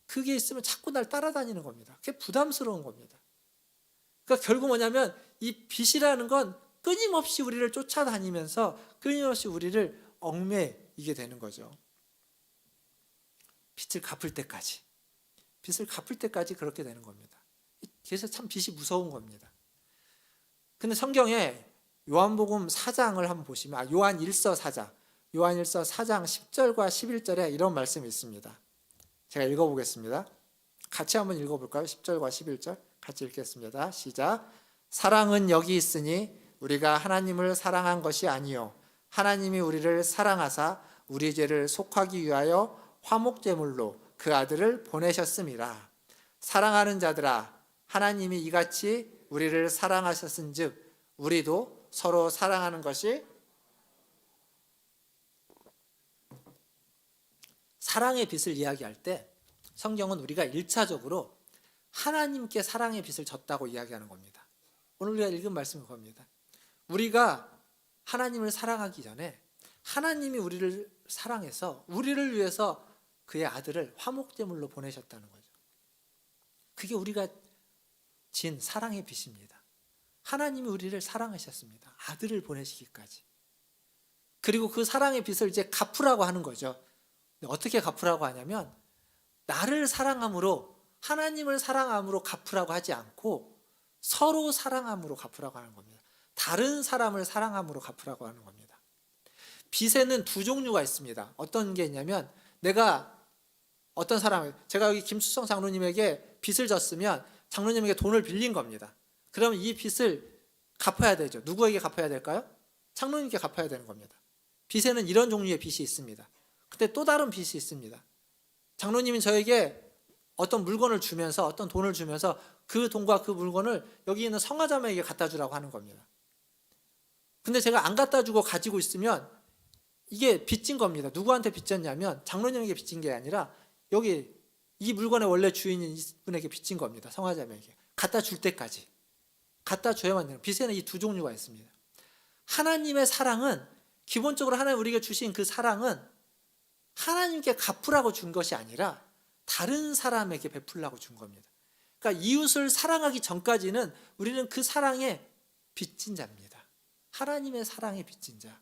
그게 있으면 자꾸 날 따라다니는 겁니다. 그게 부담스러운 겁니다. 그러니까 결국 뭐냐면 이 빚이라는 건 끊임없이 우리를 쫓아다니면서 끊임없이 우리를 얽매이게 되는 거죠. 빚을 갚을 때까지 그렇게 되는 겁니다. 그래서 참 빚이 무서운 겁니다. 근데 성경에 요한복음 4장을 한번 보시면, 요한 1서 4장 10절과 11절에 이런 말씀이 있습니다. 제가 읽어보겠습니다. 같이 한번 읽어볼까요? 10절과 11절 같이 읽겠습니다. 시작. 사랑은 여기 있으니 우리가 하나님을 사랑한 것이 아니요 하나님이 우리를 사랑하사 우리 죄를 속하기 위하여 화목제물로 그 아들을 보내셨음이라. 사랑하는 자들아, 하나님이 이같이 우리를 사랑하셨은즉 우리도 서로 사랑하는 것이, 사랑의 빛을 이야기할 때 성경은 우리가 1차적으로 하나님께 사랑의 빛을 졌다고 이야기하는 겁니다. 오늘 우리가 읽은 말씀은 그겁니다. 우리가 하나님을 사랑하기 전에 하나님이 우리를 사랑해서 우리를 위해서 그의 아들을 화목제물로 보내셨다는 거죠. 그게 우리가 진 사랑의 빛입니다. 하나님이 우리를 사랑하셨습니다. 아들을 보내시기까지. 그리고 그 사랑의 빛을 이제 갚으라고 하는 거죠. 어떻게 갚으라고 하냐면 나를 사랑함으로, 하나님을 사랑함으로 갚으라고 하지 않고 서로 사랑함으로 갚으라고 하는 겁니다. 다른 사람을 사랑함으로 갚으라고 하는 겁니다. 빚에는 두 종류가 있습니다. 어떤 게 있냐면, 내가 어떤 사람을, 제가 여기 김수성 장로님에게 빚을 졌으면 장로님에게 돈을 빌린 겁니다. 그러면 이 빚을 갚아야 되죠. 누구에게 갚아야 될까요? 장로님께 갚아야 되는 겁니다. 빚에는 이런 종류의 빚이 있습니다. 근데 또 다른 빚이 있습니다. 장로님이 저에게 어떤 물건을 주면서, 어떤 돈을 주면서 그 돈과 그 물건을 여기 있는 성화자매에게 갖다 주라고 하는 겁니다. 근데 제가 안 갖다 주고 가지고 있으면 이게 빚진 겁니다. 누구한테 빚졌냐면 장로님에게 빚진 게 아니라 여기 이 물건의 원래 주인인 이분에게 빚진 겁니다. 성화자매에게 갖다 줄 때까지 갖다 줘야만 되는. 빚에는 이 두 종류가 있습니다. 하나님의 사랑은, 기본적으로 하나님 우리에게 주신 그 사랑은 하나님께 갚으라고 준 것이 아니라 다른 사람에게 베풀라고 준 겁니다. 그러니까 이웃을 사랑하기 전까지는 우리는 그 사랑의 빚진 자입니다. 하나님의 사랑의 빚진 자.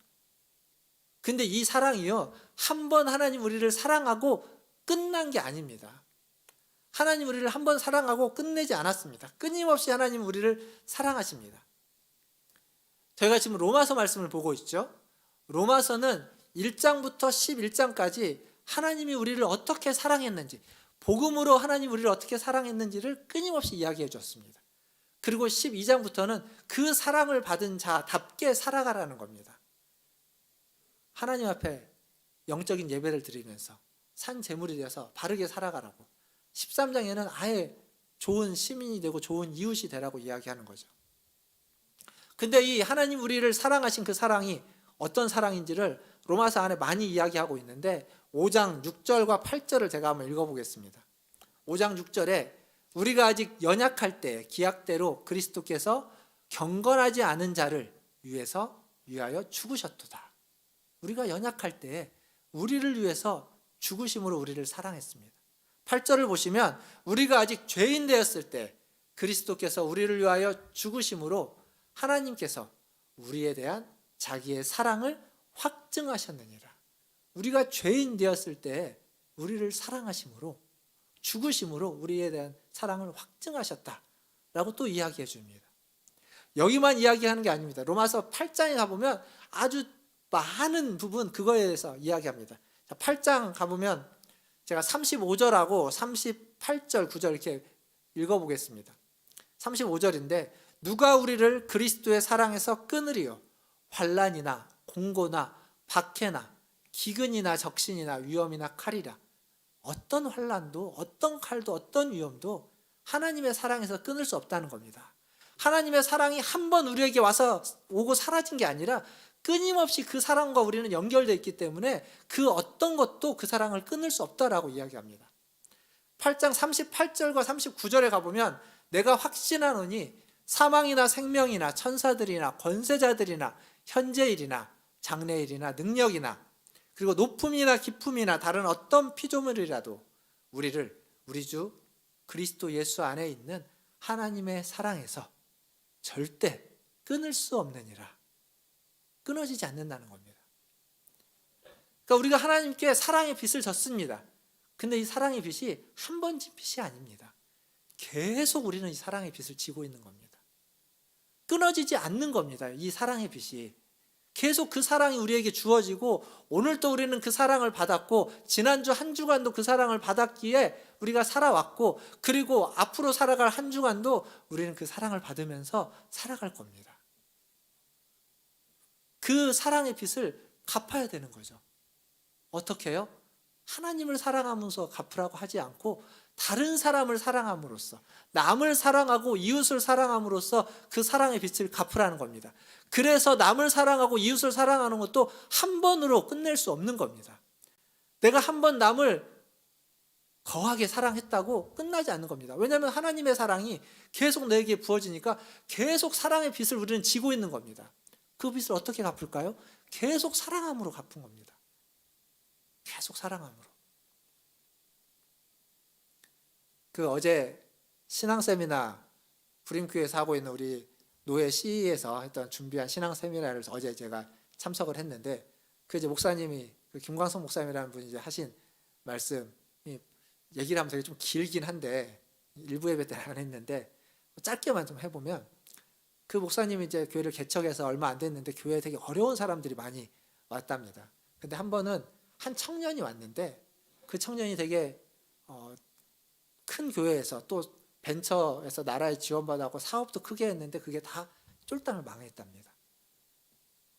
근데 이 사랑이요, 한 번 하나님 우리를 사랑하고 끝난 게 아닙니다. 하나님 우리를 한 번 사랑하고 끝내지 않았습니다. 끊임없이 하나님 우리를 사랑하십니다. 저희가 지금 로마서 말씀을 보고 있죠. 로마서는 1장부터 11장까지 하나님이 우리를 어떻게 사랑했는지, 복음으로 하나님 우리를 어떻게 사랑했는지를 끊임없이 이야기해 줬습니다. 그리고 12장부터는 그 사랑을 받은 자답게 살아가라는 겁니다. 하나님 앞에 영적인 예배를 드리면서 산 제물이 되어서 바르게 살아가라고, 13장에는 아예 좋은 시민이 되고 좋은 이웃이 되라고 이야기하는 거죠. 근데 이 하나님 우리를 사랑하신 그 사랑이 어떤 사랑인지를 로마서 안에 많이 이야기하고 있는데 5장 6절과 8절을 제가 한번 읽어보겠습니다. 5장 6절에 우리가 아직 연약할 때 기약대로 그리스도께서 경건하지 않은 자를 위하여 죽으셨도다. 우리가 연약할 때 우리를 위해서 죽으심으로 우리를 사랑했습니다. 8절을 보시면 우리가 아직 죄인 되었을 때 그리스도께서 우리를 위하여 죽으심으로 하나님께서 우리에 대한 자기의 사랑을 확증하셨느니라. 우리가 죄인 되었을 때 우리를 사랑하심으로, 죽으심으로 우리에 대한 사랑을 확증하셨다라고 또 이야기해 줍니다. 여기만 이야기하는 게 아닙니다. 로마서 8장에 가보면 아주 많은 부분 그거에 대해서 이야기합니다. 8장 가보면 제가 35절하고 38절, 9절 이렇게 읽어보겠습니다. 35절인데 누가 우리를 그리스도의 사랑에서 끊으리요? 환난이나 공고나 박해나 기근이나 적신이나 위험이나 칼이라. 어떤 환난도 어떤 칼도 어떤 위험도 하나님의 사랑에서 끊을 수 없다는 겁니다. 하나님의 사랑이 한 번 우리에게 와서 오고 사라진 게 아니라 끊임없이 그 사랑과 우리는 연결되어 있기 때문에 그 어떤 것도 그 사랑을 끊을 수 없다라고 이야기합니다. 8장 38절과 39절에 가보면 내가 확신하노니 사망이나 생명이나 천사들이나 권세자들이나 현재일이나 장래일이나 능력이나 그리고 높음이나 깊음이나 다른 어떤 피조물이라도 우리를 우리 주 그리스도 예수 안에 있는 하나님의 사랑에서 절대 끊을 수 없느니라. 끊어지지 않는다는 겁니다. 그러니까 우리가 하나님께 사랑의 빚을 졌습니다. 근데 이 사랑의 빚이 한 번 진 빚이 아닙니다. 계속 우리는 이 사랑의 빚을 지고 있는 겁니다. 끊어지지 않는 겁니다. 이 사랑의 빚이 계속 그 사랑이 우리에게 주어지고 오늘도 우리는 그 사랑을 받았고 지난주 한 주간도 그 사랑을 받았기에 우리가 살아왔고 그리고 앞으로 살아갈 한 주간도 우리는 그 사랑을 받으면서 살아갈 겁니다. 그 사랑의 빚을 갚아야 되는 거죠. 어떻게 해요? 하나님을 사랑하면서 갚으라고 하지 않고 다른 사람을 사랑함으로써, 남을 사랑하고 이웃을 사랑함으로써 그 사랑의 빚을 갚으라는 겁니다. 그래서 남을 사랑하고 이웃을 사랑하는 것도 한 번으로 끝낼 수 없는 겁니다. 내가 한 번 남을 거하게 사랑했다고 끝나지 않는 겁니다. 왜냐하면 하나님의 사랑이 계속 내게 부어지니까 계속 사랑의 빚을 우리는 지고 있는 겁니다. 그 빚을 어떻게 갚을까요? 계속 사랑함으로 갚은 겁니다. 계속 사랑함으로. 어제 신앙 세미나 부림교회에서 하고 있는 우리 노예 CE에서 했던 준비한 신앙 세미나를 어제 제가 참석을 했는데 이제 목사님이 김광석 목사님이라는 분이 이제 하신 말씀이 얘기를 하면 되게 좀 길긴 한데 일부 예배 때 안 했는데 짧게만 좀 해보면 그 목사님이 이제 교회를 개척해서 얼마 안 됐는데 교회에 되게 어려운 사람들이 많이 왔답니다. 근데 한 번은 한 청년이 왔는데 그 청년이 되게 큰 교회에서 또 벤처에서 나라에 지원받아서 사업도 크게 했는데 그게 다 쫄딱 망했답니다.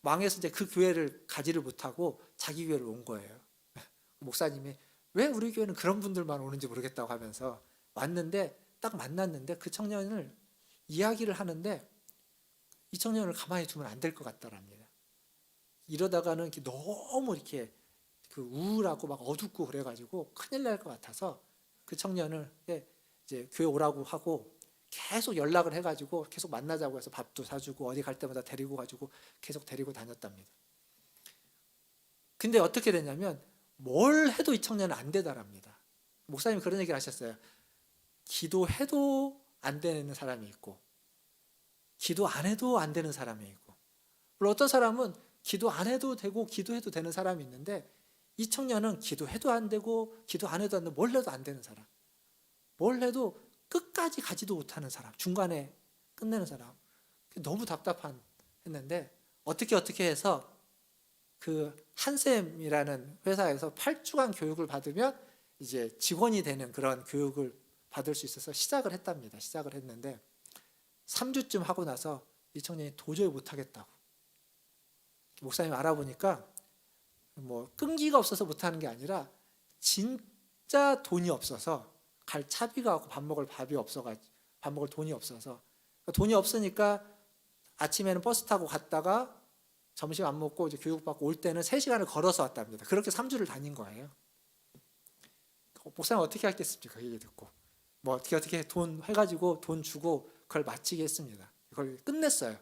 망해서 이제 그 교회를 가지를 못하고 자기 교회를 온 거예요. 목사님이 왜 우리 교회는 그런 분들만 오는지 모르겠다고 하면서 왔는데 딱 만났는데 그 청년을 이야기를 하는데 이 청년을 가만히 두면 안 될 것 같더랍니다. 이러다가는 너무 이렇게 우울하고 막 어둡고 그래가지고 큰일 날 것 같아서 그 청년을 이제 교회 오라고 하고 계속 연락을 해가지고 계속 만나자고 해서 밥도 사주고 어디 갈 때마다 데리고 가지고 계속 데리고 다녔답니다. 근데 어떻게 됐냐면 뭘 해도 이 청년은 안 되더랍니다. 목사님이 그런 얘기를 하셨어요. 기도해도 안 되는 사람이 있고 기도 안 해도 안 되는 사람이 있고 물론 어떤 사람은 기도 안 해도 되고 기도해도 되는 사람이 있는데 이 청년은 기도해도 안 되고 기도 안 해도 안 되고 뭘 해도 안 되는 사람, 뭘 해도 끝까지 가지도 못하는 사람, 중간에 끝내는 사람. 너무 답답한 했는데 어떻게 해서 그 한샘이라는 회사에서 8주간 교육을 받으면 이제 직원이 되는 그런 교육을 받을 수 있어서 시작을 했답니다. 시작을 했는데 3주쯤 하고 나서 이 청년이 도저히 못하겠다고. 목사님 알아보니까 뭐 끈기가 없어서 못하는 게 아니라 진짜 돈이 없어서 갈 차비가 없고 밥 먹을 밥이 없어가지고 밥 먹을 돈이 없어서 돈이 없으니까 아침에는 버스 타고 갔다가 점심 안 먹고 이제 교육받고 올 때는 3시간을 걸어서 왔답니다. 그렇게 3주를 다닌 거예요. 목사님 어떻게 하겠습니까? 그 얘기 듣고 뭐 어떻게 돈 해가지고 돈 주고 그걸 마치게 했습니다. 그걸 끝냈어요.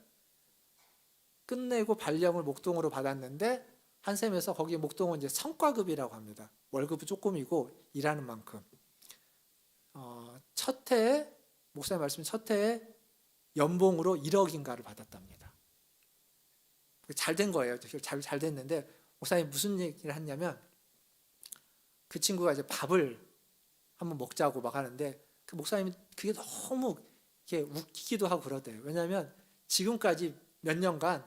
끝내고 발령을 목동으로 받았는데 한샘에서 거기 목동은 이제 성과급이라고 합니다. 월급은 조금이고 일하는 만큼. 첫 해에 목사님 말씀 첫 해에 연봉으로 1억인가를 받았답니다. 잘 된 거예요. 잘 됐는데 목사님 무슨 얘기를 했냐면 그 친구가 이제 밥을 한번 먹자고 막 하는데 그 목사님이 그게 너무 이렇게 웃기기도 하고 그러대요. 왜냐하면 지금까지 몇 년간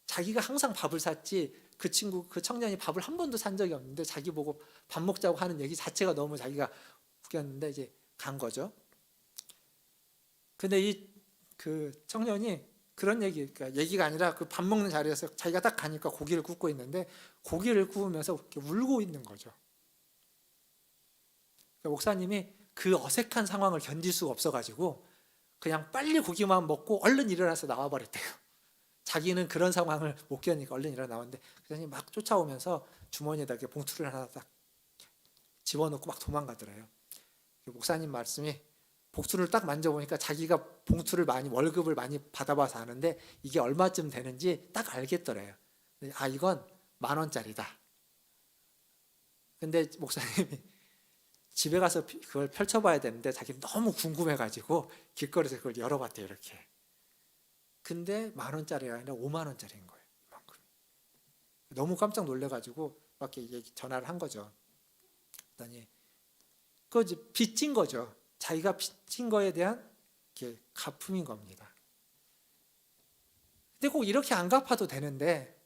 자기가 항상 밥을 샀지 그 청년이 밥을 한 번도 산 적이 없는데 자기 보고 밥 먹자고 하는 얘기 자체가 너무 자기가 웃겼는데 이제 간 거죠. 근데 그 청년이 그런 얘기가 아니라 그 밥 먹는 자리에서 자기가 딱 가니까 고기를 굽고 있는데 고기를 구우면서 이렇게 울고 있는 거죠. 그러니까 목사님이 그 어색한 상황을 견딜 수가 없어가지고 그냥 빨리 고기만 먹고 얼른 일어나서 나와버렸대요. 자기는 그런 상황을 못 견디니까 얼른 일어나 나왔는데 그러니 막 쫓아오면서 주머니에다 이렇게 봉투를 하나 딱 집어넣고 막 도망가더래요. 목사님 말씀이 봉투를 딱 만져보니까 자기가 봉투를 월급을 많이 받아봐서 아는데 이게 얼마쯤 되는지 딱 알겠더래요. 아, 이건 10,000원짜리다. 근데 목사님이 집에 가서 그걸 펼쳐봐야 되는데 자기는 너무 궁금해가지고 길거리에서 그걸 열어봤대요, 이렇게. 근데 10,000원짜리가 아니라 50,000원짜리인 거예요, 이만큼. 너무 깜짝 놀래가지고 막 전화를 한 거죠. 그랬더니 그거 이제 빚진 거죠. 자기가 빚진 거에 대한 가품인 겁니다. 근데 꼭 이렇게 안 갚아도 되는데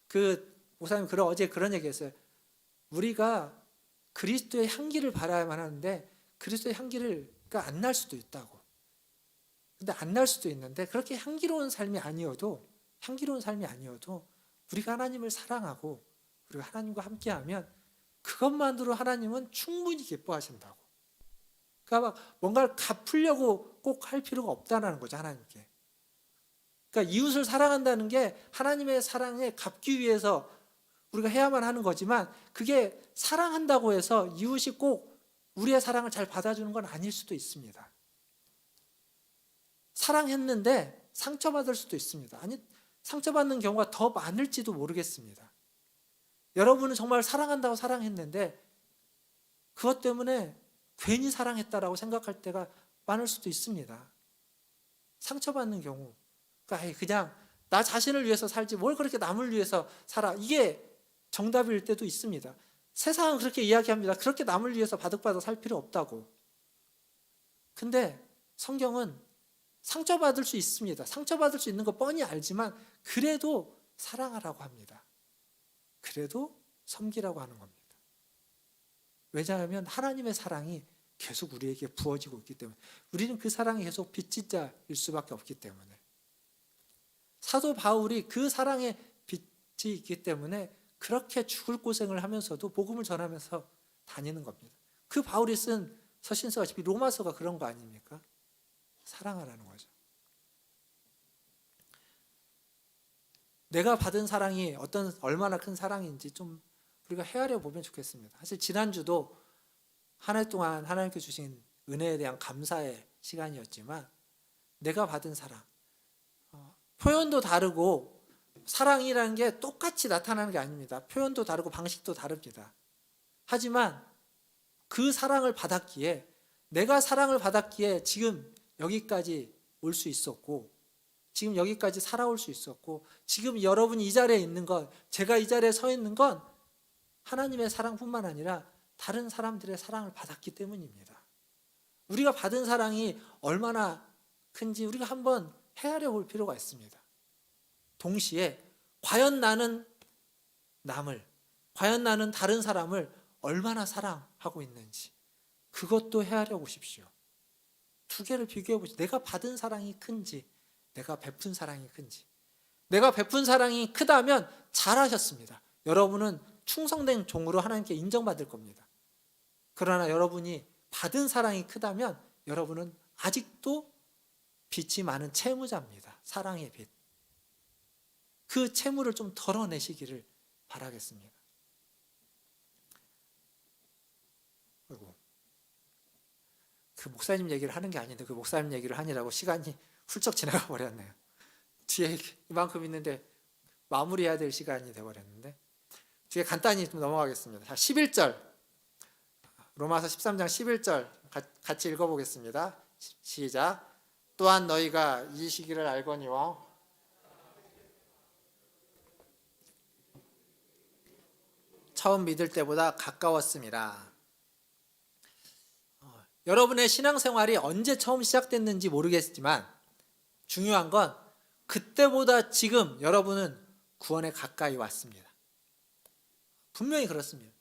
그 목사님 어제 그런 얘기했어요. 우리가 그리스도의 향기를 바라야만 하는데 그리스도의 향기가 안 날 수도 있다고. 근데 안 날 수도 있는데 그렇게 향기로운 삶이 아니어도 우리가 하나님을 사랑하고 우리가 하나님과 함께하면 그것만으로 하나님은 충분히 기뻐하신다고. 그러니까 막 뭔가를 갚으려고 꼭 할 필요가 없다는 거죠, 하나님께. 그러니까 이웃을 사랑한다는 게 하나님의 사랑에 갚기 위해서 우리가 해야만 하는 거지만 그게 사랑한다고 해서 이웃이 꼭 우리의 사랑을 잘 받아주는 건 아닐 수도 있습니다. 사랑했는데 상처받을 수도 있습니다. 아니, 상처받는 경우가 더 많을지도 모르겠습니다. 여러분은 정말 사랑한다고 사랑했는데 그것 때문에 괜히 사랑했다라고 생각할 때가 많을 수도 있습니다. 상처받는 경우. 그러니까 그냥 나 자신을 위해서 살지 뭘 그렇게 남을 위해서 살아. 이게 정답일 때도 있습니다. 세상은 그렇게 이야기합니다. 그렇게 남을 위해서 바득바득 살 필요 없다고. 근데 성경은 상처받을 수 있습니다. 상처받을 수 있는 거 뻔히 알지만 그래도 사랑하라고 합니다. 그래도 섬기라고 하는 겁니다. 왜냐하면 하나님의 사랑이 계속 우리에게 부어지고 있기 때문에 우리는 그 사랑이 계속 빚진 자일 수밖에 없기 때문에 사도 바울이 그 사랑의 빚이 있기 때문에 그렇게 죽을 고생을 하면서도 복음을 전하면서 다니는 겁니다. 그 바울이 쓴 서신서가 로마서가 그런 거 아닙니까? 사랑하라는 거죠. 내가 받은 사랑이 얼마나 큰 사랑인지 좀 우리가 헤아려 보면 좋겠습니다. 사실 지난주도 한 해 동안 하나님께 주신 은혜에 대한 감사의 시간이었지만 내가 받은 사랑, 표현도 다르고 사랑이라는 게 똑같이 나타나는 게 아닙니다. 표현도 다르고 방식도 다릅니다. 하지만 그 사랑을 받았기에 내가 사랑을 받았기에 지금 여기까지 올 수 있었고 지금 여기까지 살아올 수 있었고 지금 여러분이 이 자리에 있는 건 제가 이 자리에 서 있는 건 하나님의 사랑뿐만 아니라 다른 사람들의 사랑을 받았기 때문입니다. 우리가 받은 사랑이 얼마나 큰지 우리가 한번 헤아려 볼 필요가 있습니다. 동시에 과연 나는 남을, 과연 나는 다른 사람을 얼마나 사랑하고 있는지 그것도 헤아려 보십시오. 두 개를 비교해 보십시오. 내가 받은 사랑이 큰지, 내가 베푼 사랑이 큰지. 내가 베푼 사랑이 크다면 잘하셨습니다. 여러분은 충성된 종으로 하나님께 인정받을 겁니다. 그러나 여러분이 받은 사랑이 크다면 여러분은 아직도 빚이 많은 채무자입니다. 사랑의 빚. 그 채무를 좀 덜어내시기를 바라겠습니다. 아이고, 그 목사님 얘기를 하는 게 아닌데 그 목사님 얘기를 하느라고 시간이 훌쩍 지나가 버렸네요. 뒤에 이만큼 있는데 마무리해야 될 시간이 되어버렸는데 뒤에 간단히 좀 넘어가겠습니다. 자, 11절 로마서 13장 11절 같이 읽어보겠습니다. 시작. 또한 너희가 이 시기를 알거니와 처음 믿을 때보다 가까웠음이라. 여러분의 신앙생활이 언제 처음 시작됐는지 모르겠지만 중요한 건 그때보다 지금 여러분은 구원에 가까이 왔습니다. 분명히 그렇습니다.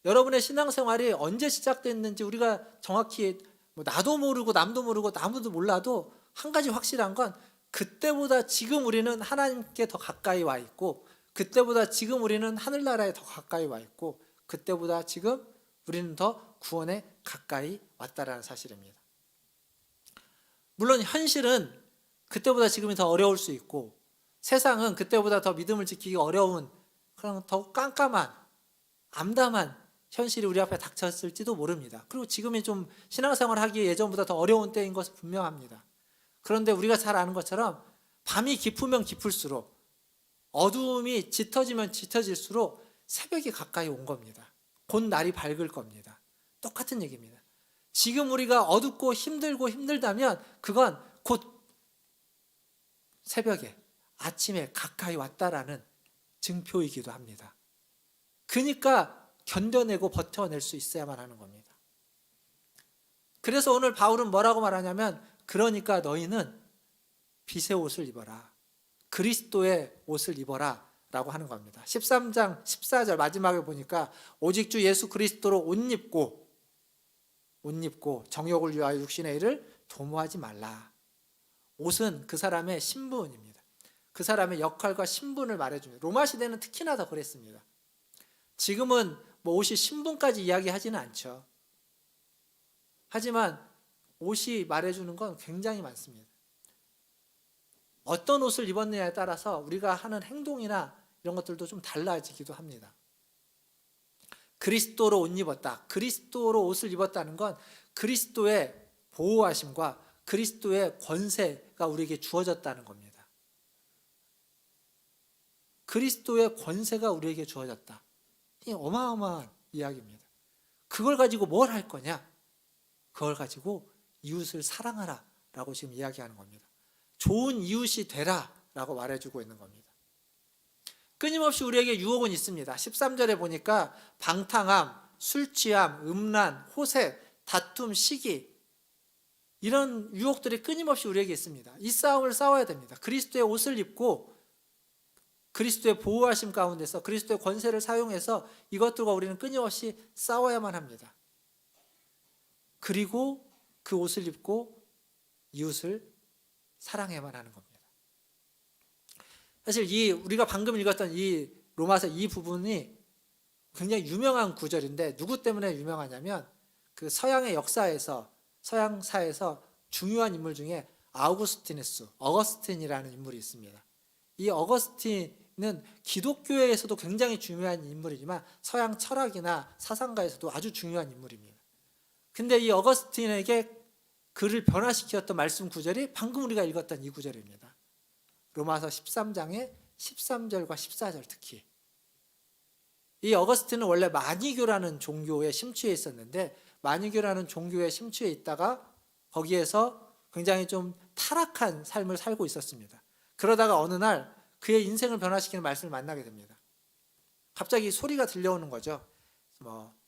여러분의 신앙생활이 언제 시작됐는지 우리가 정확히 나도 모르고 남도 모르고 아무도 몰라도 한 가지 확실한 건 그때보다 지금 우리는 하나님께 더 가까이 와 있고 그때보다 지금 우리는 하늘나라에 더 가까이 와 있고 그때보다 지금 우리는 더 구원에 가까이 왔다라는 사실입니다. 물론 현실은 그때보다 지금이 더 어려울 수 있고 세상은 그때보다 더 믿음을 지키기 어려운 그런 더 깜깜한 암담한 현실이 우리 앞에 닥쳤을지도 모릅니다. 그리고 지금이 좀 신앙생활을 하기에 예전보다 더 어려운 때인 것은 분명합니다. 그런데 우리가 잘 아는 것처럼 밤이 깊으면 깊을수록 어두움이 짙어지면 짙어질수록 새벽이 가까이 온 겁니다. 곧 날이 밝을 겁니다. 똑같은 얘기입니다. 지금 우리가 어둡고 힘들고 힘들다면 그건 곧 새벽에 아침에 가까이 왔다라는 증표이기도 합니다. 그러니까 견뎌내고 버텨낼 수 있어야만 하는 겁니다. 그래서 오늘 바울은 뭐라고 말하냐면 그러니까 너희는 빛의 옷을 입어라. 그리스도의 옷을 입어라 라고 하는 겁니다. 13장 14절 마지막에 보니까 오직 주 예수 그리스도로 옷 입고 정욕을 위하여 육신의 일을 도모하지 말라. 옷은 그 사람의 신분입니다. 그 사람의 역할과 신분을 말해줍니다. 로마 시대는 특히나 더 그랬습니다. 지금은 옷이 신분까지 이야기하지는 않죠. 하지만 옷이 말해주는 건 굉장히 많습니다. 어떤 옷을 입었느냐에 따라서 우리가 하는 행동이나 이런 것들도 좀 달라지기도 합니다. 그리스도로 옷 입었다. 그리스도로 옷을 입었다는 건 그리스도의 보호하심과 그리스도의 권세가 우리에게 주어졌다는 겁니다. 그리스도의 권세가 우리에게 주어졌다. 이 어마어마한 이야기입니다. 그걸 가지고 뭘 할 거냐? 그걸 가지고 이웃을 사랑하라 라고 지금 이야기하는 겁니다. 좋은 이웃이 되라 라고 말해주고 있는 겁니다. 끊임없이 우리에게 유혹은 있습니다. 13절에 보니까 방탕함, 술취함, 음란, 호색, 다툼, 시기 이런 유혹들이 끊임없이 우리에게 있습니다. 이 싸움을 싸워야 됩니다. 그리스도의 옷을 입고 그리스도의 보호하심 가운데서 그리스도의 권세를 사용해서 이것들과 우리는 끊임없이 싸워야만 합니다. 그리고 그 옷을 입고 이웃을 사랑해야만 하는 겁니다. 사실 우리가 방금 읽었던 이 로마서 이 부분이 굉장히 유명한 구절인데 누구 때문에 유명하냐면 그 서양의 역사에서 서양사에서 중요한 인물 중에 어거스틴이라는 인물이 있습니다. 이 어거스틴은 기독교에서도 굉장히 중요한 인물이지만 서양 철학이나 사상가에서도 아주 중요한 인물입니다. 근데 이 어거스틴에게 그를 변화시켰던 말씀 구절이 방금 우리가 읽었던 이 구절입니다. 로마서 13장의 13절과 14절 특히. 이 어거스틴은 원래 마니교라는 종교에 심취해 있었는데 마니교라는 종교에 심취해 있다가 거기에서 굉장히 좀 타락한 삶을 살고 있었습니다. 그러다가 어느 날 그의 인생을 변화시키는 말씀을 만나게 됩니다. 갑자기 소리가 들려오는 거죠.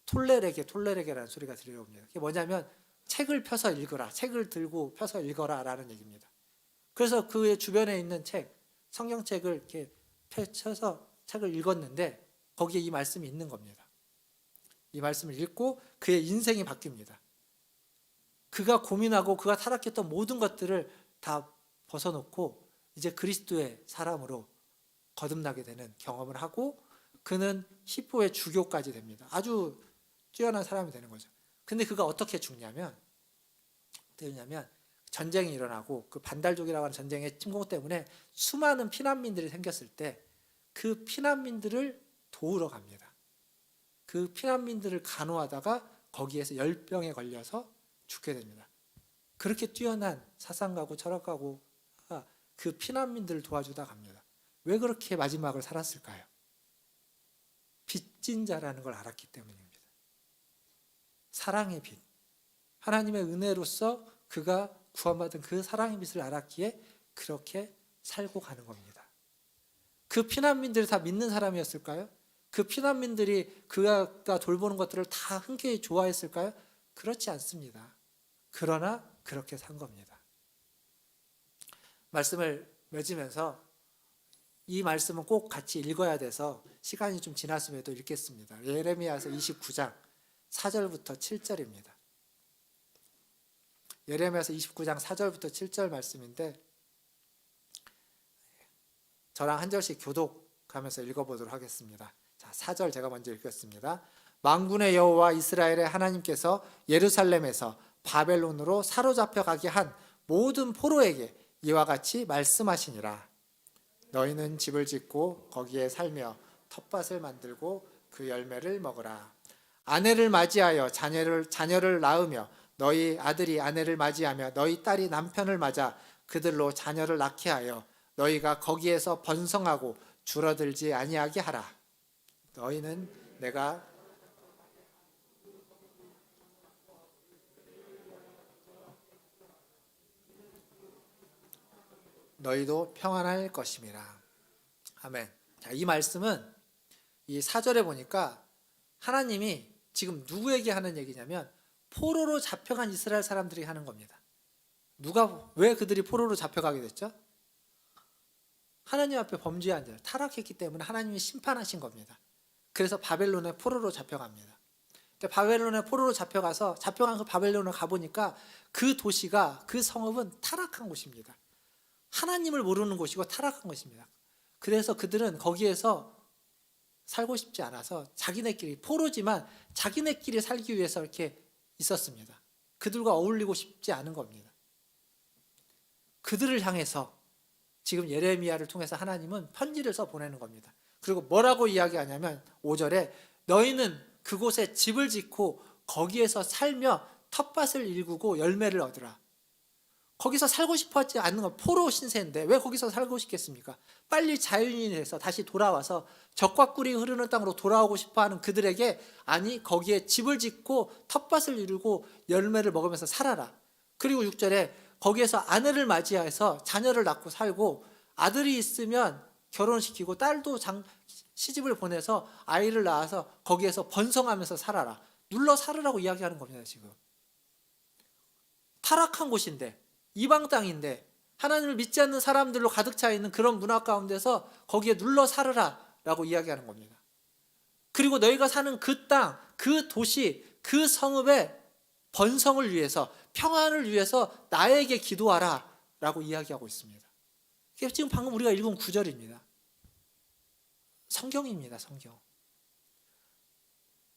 톨레레게라는 소리가 들려옵니다. 그게 뭐냐면 책을 펴서 읽어라. 책을 들고 펴서 읽어라 라는 얘기입니다. 그래서 그의 주변에 있는 책, 성경책을 이렇게 펼쳐서 책을 읽었는데 거기에 이 말씀이 있는 겁니다. 이 말씀을 읽고 그의 인생이 바뀝니다. 그가 고민하고 그가 타락했던 모든 것들을 다 벗어놓고 이제 그리스도의 사람으로 거듭나게 되는 경험을 하고 그는 히포의 주교까지 됩니다. 아주 뛰어난 사람이 되는 거죠. 근데 그가 어떻게 죽냐면 전쟁이 일어나고 그 반달족이라고 하는 전쟁의 침공 때문에 수많은 피난민들이 생겼을 때 그 피난민들을 도우러 갑니다. 그 피난민들을 간호하다가 거기에서 열병에 걸려서 죽게 됩니다. 그렇게 뛰어난 사상가고 철학가고 그 피난민들을 도와주다 갑니다. 왜 그렇게 마지막을 살았을까요? 빚진 자라는 걸 알았기 때문입니다. 사랑의 빚, 하나님의 은혜로서 그가 구원받은 그 사랑의 빚을 알았기에 그렇게 살고 가는 겁니다. 그 피난민들이 다 믿는 사람이었을까요? 그 피난민들이 그가 돌보는 것들을 다 흔쾌히 좋아했을까요? 그렇지 않습니다. 그러나 그렇게 산 겁니다. 말씀을 맺으면서 이 말씀은 꼭 같이 읽어야 돼서 시간이 좀 지났음에도 읽겠습니다. 예레미야서 29장 4절부터 7절입니다. 예레미야서 29장 4절부터 7절 말씀인데 저랑 한 절씩 교독하면서 읽어보도록 하겠습니다. 자, 4절 제가 먼저 읽겠습니다. 만군의 여호와 이스라엘의 하나님께서 예루살렘에서 바벨론으로 사로잡혀 가게 한 모든 포로에게 이와 같이 말씀하시니라. 너희는 집을 짓고 거기에 살며 텃밭을 만들고 그 열매를 먹으라. 아내를 맞이하여 자녀를 낳으며 너희 아들이 아내를 맞이하며 너희 딸이 남편을 맞아 그들로 자녀를 낳게 하여 너희가 거기에서 번성하고 줄어들지 아니하게 하라. 너희는 내가 너희도 평안할 것임이라. 아멘. 자, 이 말씀은 이 4절에 보니까 하나님이 지금 누구에게 하는 얘기냐면 포로로 잡혀간 이스라엘 사람들이 하는 겁니다. 왜 그들이 포로로 잡혀가게 됐죠? 하나님 앞에 범죄한 자, 타락했기 때문에 하나님이 심판하신 겁니다. 그래서 바벨론에 포로로 잡혀갑니다. 바벨론에 포로로 잡혀간 그 바벨론을 가보니까 그 도시가, 그 성읍은 타락한 곳입니다. 하나님을 모르는 곳이고 타락한 곳입니다. 그래서 그들은 거기에서 살고 싶지 않아서 자기네끼리, 포로지만 자기네끼리 살기 위해서 이렇게 있었습니다. 그들과 어울리고 싶지 않은 겁니다. 그들을 향해서 지금 예레미야를 통해서 하나님은 편지를 써 보내는 겁니다. 그리고 뭐라고 이야기하냐면 5절에 너희는 그곳에 집을 짓고 거기에서 살며 텃밭을 일구고 열매를 얻으라. 거기서 살고 싶었지 않는 건 포로 신세인데 왜 거기서 살고 싶겠습니까? 빨리 자유인이 돼서 다시 돌아와서 젖과 꿀이 흐르는 땅으로 돌아오고 싶어하는 그들에게 아니 거기에 집을 짓고 텃밭을 이루고 열매를 먹으면서 살아라. 그리고 6절에 거기에서 아내를 맞이해서 자녀를 낳고 살고 아들이 있으면 결혼시키고 딸도 시집을 보내서 아이를 낳아서 거기에서 번성하면서 살아라. 눌러 살으라고 이야기하는 겁니다. 지금 타락한 곳인데 이방 땅인데 하나님을 믿지 않는 사람들로 가득 차 있는 그런 문화 가운데서 거기에 눌러 살으라 라고 이야기하는 겁니다. 그리고 너희가 사는 그 땅, 그 도시, 그 성읍의 번성을 위해서, 평안을 위해서 나에게 기도하라 라고 이야기하고 있습니다. 이게 지금 방금 우리가 읽은 9절입니다. 성경입니다. 성경.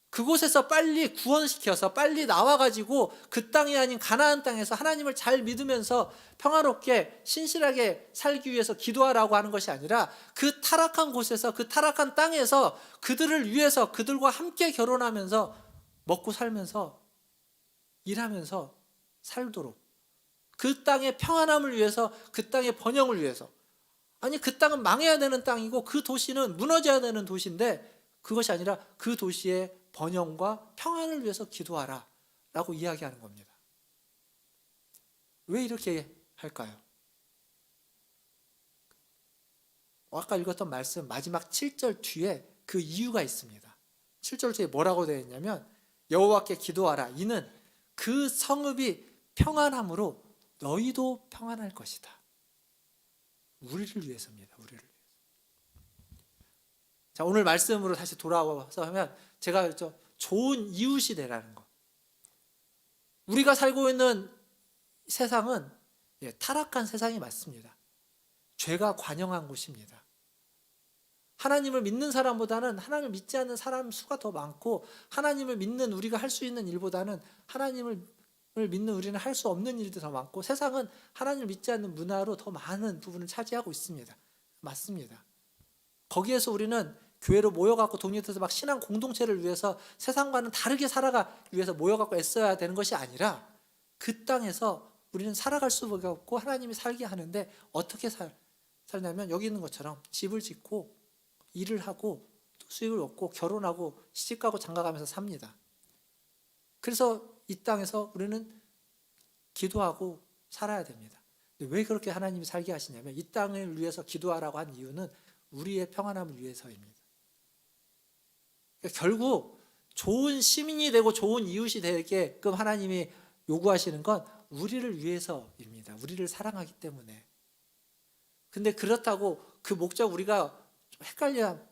그곳에서 빨리 구원시켜서 빨리 나와가지고 그 땅이 아닌 가나안 땅에서 하나님을 잘 믿으면서 평화롭게 신실하게 살기 위해서 기도하라고 하는 것이 아니라 그 타락한 곳에서 그 타락한 땅에서 그들을 위해서 그들과 함께 결혼하면서 먹고 살면서 일하면서 살도록 그 땅의 평안함을 위해서 그 땅의 번영을 위해서 아니 그 땅은 망해야 되는 땅이고 그 도시는 무너져야 되는 도시인데 그것이 아니라 그 도시의 번영과 평안을 위해서 기도하라 라고 이야기하는 겁니다. 왜 이렇게 할까요? 아까 읽었던 말씀 마지막 7절 뒤에 그 이유가 있습니다. 7절 뒤에 뭐라고 되어 있냐면 여호와께 기도하라 이는 그 성읍이 평안함으로 너희도 평안할 것이다. 우리를 위해서입니다. 우리를 위해서. 자, 오늘 말씀으로 다시 돌아와서 하면 제가 그랬죠. 좋은 이웃이 되라는 거. 우리가 살고 있는 세상은 타락한 세상이 맞습니다. 죄가 관영한 곳입니다. 하나님을 믿는 사람보다는 하나님을 믿지 않는 사람 수가 더 많고, 하나님을 믿는 우리가 할 수 있는 일보다는 하나님을 믿는 우리는 할 수 없는 일도 더 많고, 세상은 하나님을 믿지 않는 문화로 더 많은 부분을 차지하고 있습니다. 맞습니다. 거기에서 우리는 교회로 모여갖고 독립해서 막 신앙 공동체를 위해서 세상과는 다르게 살아가기 위해서 모여갖고 애써야 되는 것이 아니라, 그 땅에서 우리는 살아갈 수밖에 없고 하나님이 살게 하는데, 어떻게 살냐면 여기 있는 것처럼 집을 짓고 일을 하고 수익을 얻고 결혼하고 시집가고 장가가면서 삽니다. 그래서 이 땅에서 우리는 기도하고 살아야 됩니다. 근데 왜 그렇게 하나님이 살게 하시냐면, 이 땅을 위해서 기도하라고 한 이유는 우리의 평안함을 위해서입니다. 그러니까 결국 좋은 시민이 되고 좋은 이웃이 되게끔 하나님이 요구하시는 건 우리를 위해서입니다. 우리를 사랑하기 때문에. 근데 그렇다고 그 목적 우리가 좀 헷갈리면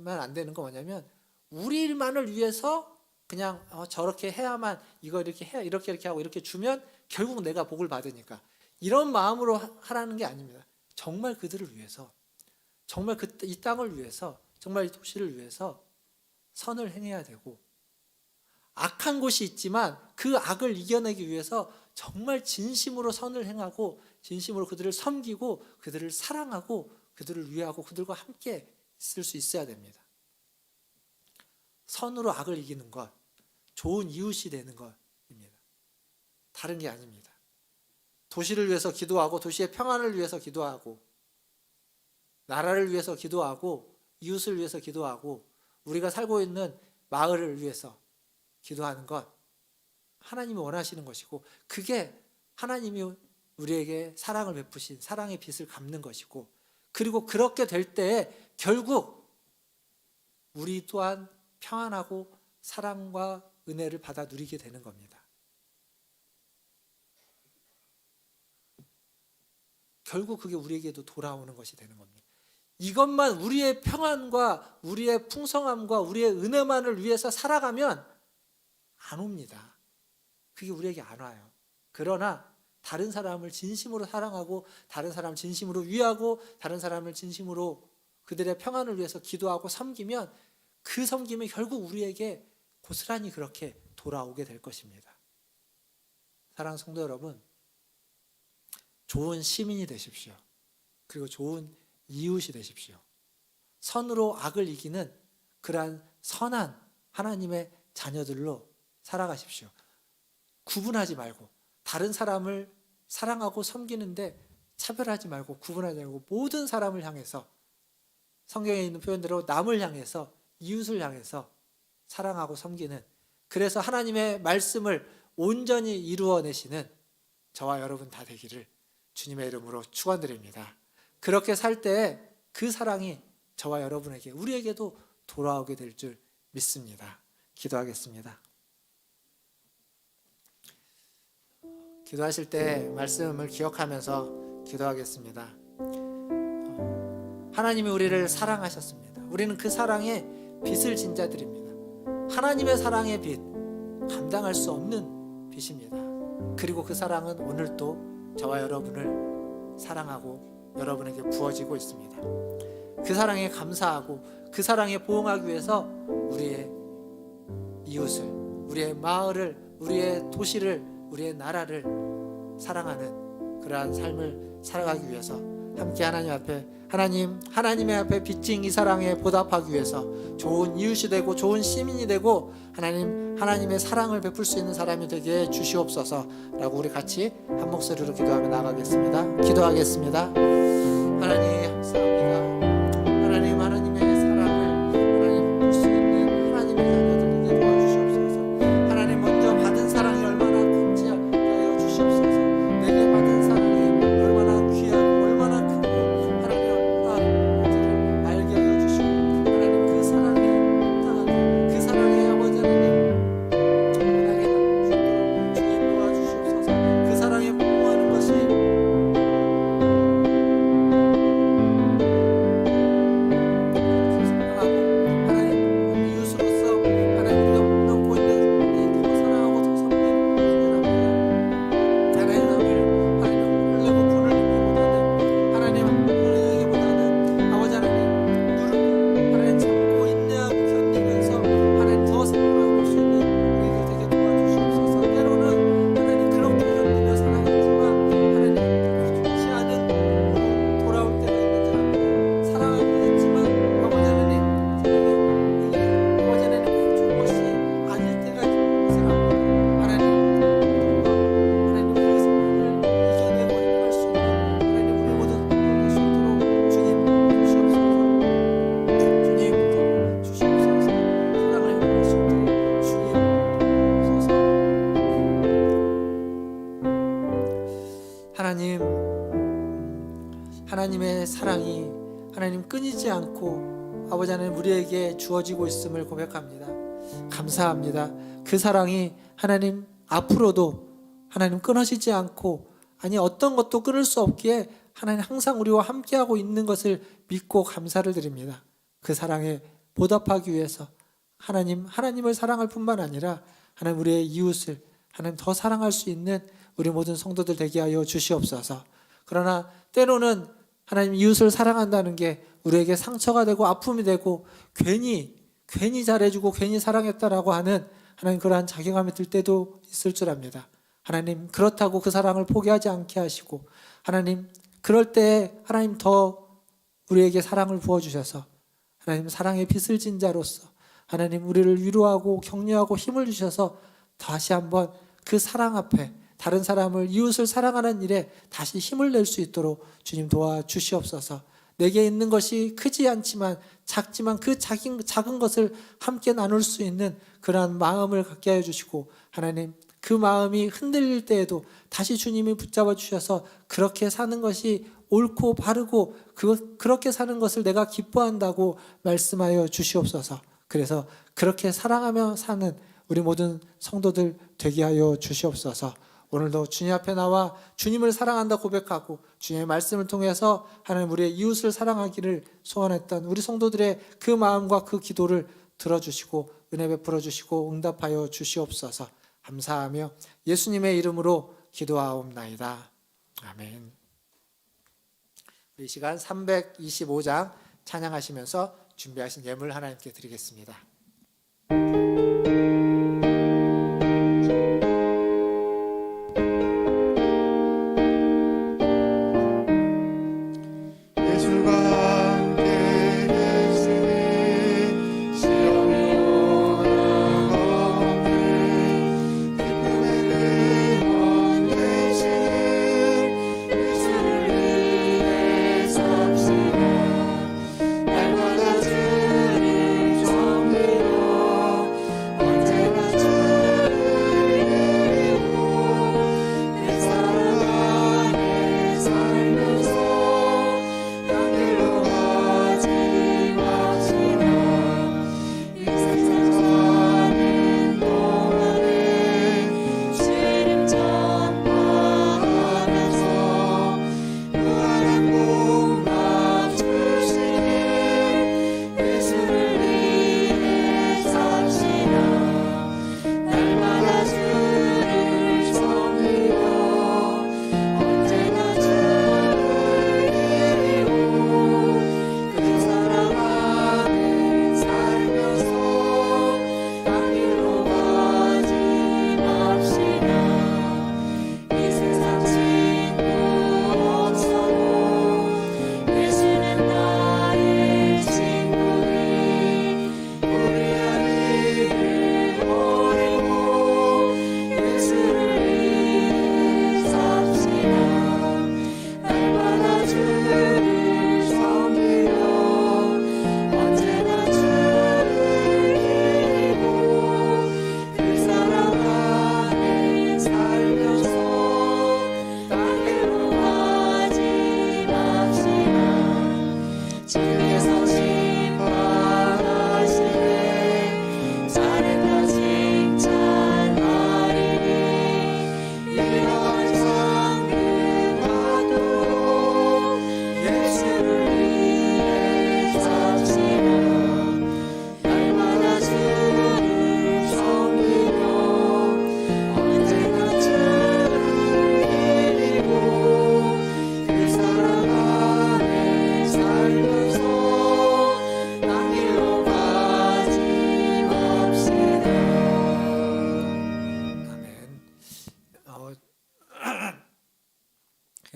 안 되는 건 뭐냐면, 우리만을 위해서 그냥 저렇게 해야만, 이거 이렇게 해야 이렇게 하고 이렇게 주면 결국 내가 복을 받으니까, 이런 마음으로 하라는 게 아닙니다. 정말 그들을 위해서, 정말 이 땅을 위해서, 정말 이 도시를 위해서 선을 행해야 되고, 악한 곳이 있지만 그 악을 이겨내기 위해서 정말 진심으로 선을 행하고 진심으로 그들을 섬기고 그들을 사랑하고 그들을 위하고 그들과 함께 있을 수 있어야 됩니다. 선으로 악을 이기는 것, 좋은 이웃이 되는 것입니다. 다른 게 아닙니다. 도시를 위해서 기도하고 도시의 평안을 위해서 기도하고 나라를 위해서 기도하고 이웃을 위해서 기도하고 우리가 살고 있는 마을을 위해서 기도하는 것, 하나님이 원하시는 것이고, 그게 하나님이 우리에게 사랑을 베푸신 사랑의 빚을 갚는 것이고, 그리고 그렇게 될 때에 결국 우리 또한 평안하고 사랑과 은혜를 받아 누리게 되는 겁니다. 결국 그게 우리에게도 돌아오는 것이 되는 겁니다. 이것만, 우리의 평안과 우리의 풍성함과 우리의 은혜만을 위해서 살아가면 안 옵니다. 그게 우리에게 안 와요. 그러나 다른 사람을 진심으로 사랑하고 다른 사람을 진심으로 위하고 다른 사람을 진심으로 그들의 평안을 위해서 기도하고 섬기면, 그 섬김이 결국 우리에게 고스란히 그렇게 돌아오게 될 것입니다. 사랑하는 성도 여러분, 좋은 시민이 되십시오. 그리고 좋은 이웃이 되십시오. 선으로 악을 이기는 그러한 선한 하나님의 자녀들로 살아가십시오. 구분하지 말고, 다른 사람을 사랑하고 섬기는데 차별하지 말고 구분하지 말고, 모든 사람을 향해서, 성경에 있는 표현대로 남을 향해서, 이웃을 향해서 사랑하고 섬기는, 그래서 하나님의 말씀을 온전히 이루어내시는 저와 여러분 다 되기를 주님의 이름으로 축원드립니다. 그렇게 살 때 그 사랑이 저와 여러분에게, 우리에게도 돌아오게 될 줄 믿습니다. 기도하겠습니다. 기도하실 때 말씀을 기억하면서 기도하겠습니다. 하나님이 우리를 사랑하셨습니다. 우리는 그 사랑에 빚을 진 자들입니다. 하나님의 사랑의 빚, 감당할 수 없는 빚입니다. 그리고 그 사랑은 오늘도 저와 여러분을 사랑하고 여러분에게 부어지고 있습니다. 그 사랑에 감사하고 그 사랑에 부응하기 위해서 우리의 이웃을, 우리의 마을을, 우리의 도시를, 우리의 나라를 사랑하는 그러한 삶을 살아가기 위해서 함께 하나님의 앞에 빚진 이 사랑에 보답하기 위해서 좋은 이웃이 되고 좋은 시민이 되고 하나님의 사랑을 베풀 수 있는 사람이 되게 주시옵소서라고 우리 같이 한 목소리로 기도하며 나가겠습니다. 기도하겠습니다. 하나님 감사합니다. 하나님의 사랑을 베풀 수 있는 하나님의 자녀들에게 도와주시옵소서. 하나님 먼저 받은 사랑이 얼마나 큰지 하여 주시옵소서. 내게 받은 사랑이 얼마나 귀하고 얼마나 크고 하나님 알게 하여 주시고, 하나님 그 사랑에 합당하게, 그 사랑의 아버지 하나님 주님 도와주시옵소서. 그 사랑에 부응하는 것이 사랑이 하나님 끊이지 않고 아버지 하나님 우리에게 주어지고 있음을 고백합니다. 감사합니다. 그 사랑이 하나님 앞으로도 하나님 끊어지지 않고, 아니 어떤 것도 끊을 수 없기에 하나님 항상 우리와 함께하고 있는 것을 믿고 감사를 드립니다. 그 사랑에 보답하기 위해서 하나님을 사랑할 뿐만 아니라 하나님 우리의 이웃을 하나님 더 사랑할 수 있는 우리 모든 성도들 되게 하여 주시옵소서. 그러나 때로는 하나님 이웃을 사랑한다는 게 우리에게 상처가 되고 아픔이 되고 괜히 잘해주고 괜히 사랑했다라고 하는 하나님 그러한 자괴감이 들 때도 있을 줄 압니다. 하나님 그렇다고 그 사랑을 포기하지 않게 하시고, 하나님 그럴 때 하나님 더 우리에게 사랑을 부어주셔서 하나님 사랑의 빚을 진 자로서 하나님 우리를 위로하고 격려하고 힘을 주셔서 다시 한번 그 사랑 앞에 다른 사람을 이웃을 사랑하는 일에 다시 힘을 낼 수 있도록 주님 도와주시옵소서. 내게 있는 것이 크지 않지만 작지만 그 작은 것을 함께 나눌 수 있는 그러한 마음을 갖게 하여 주시고, 하나님 그 마음이 흔들릴 때에도 다시 주님이 붙잡아 주셔서 그렇게 사는 것이 옳고 바르고 그렇게 사는 것을 내가 기뻐한다고 말씀하여 주시옵소서. 그래서 그렇게 사랑하며 사는 우리 모든 성도들 되게 하여 주시옵소서. 오늘도 주님 앞에 나와 주님을 사랑한다 고백하고 주님의 말씀을 통해서 하나님 우리의 이웃을 사랑하기를 소원했던 우리 성도들의 그 마음과 그 기도를 들어주시고 은혜 베풀어 주시고 응답하여 주시옵소서. 감사하며 예수님의 이름으로 기도하옵나이다. 아멘. 이 시간 325장 찬양하시면서 준비하신 예물 하나님께 드리겠습니다.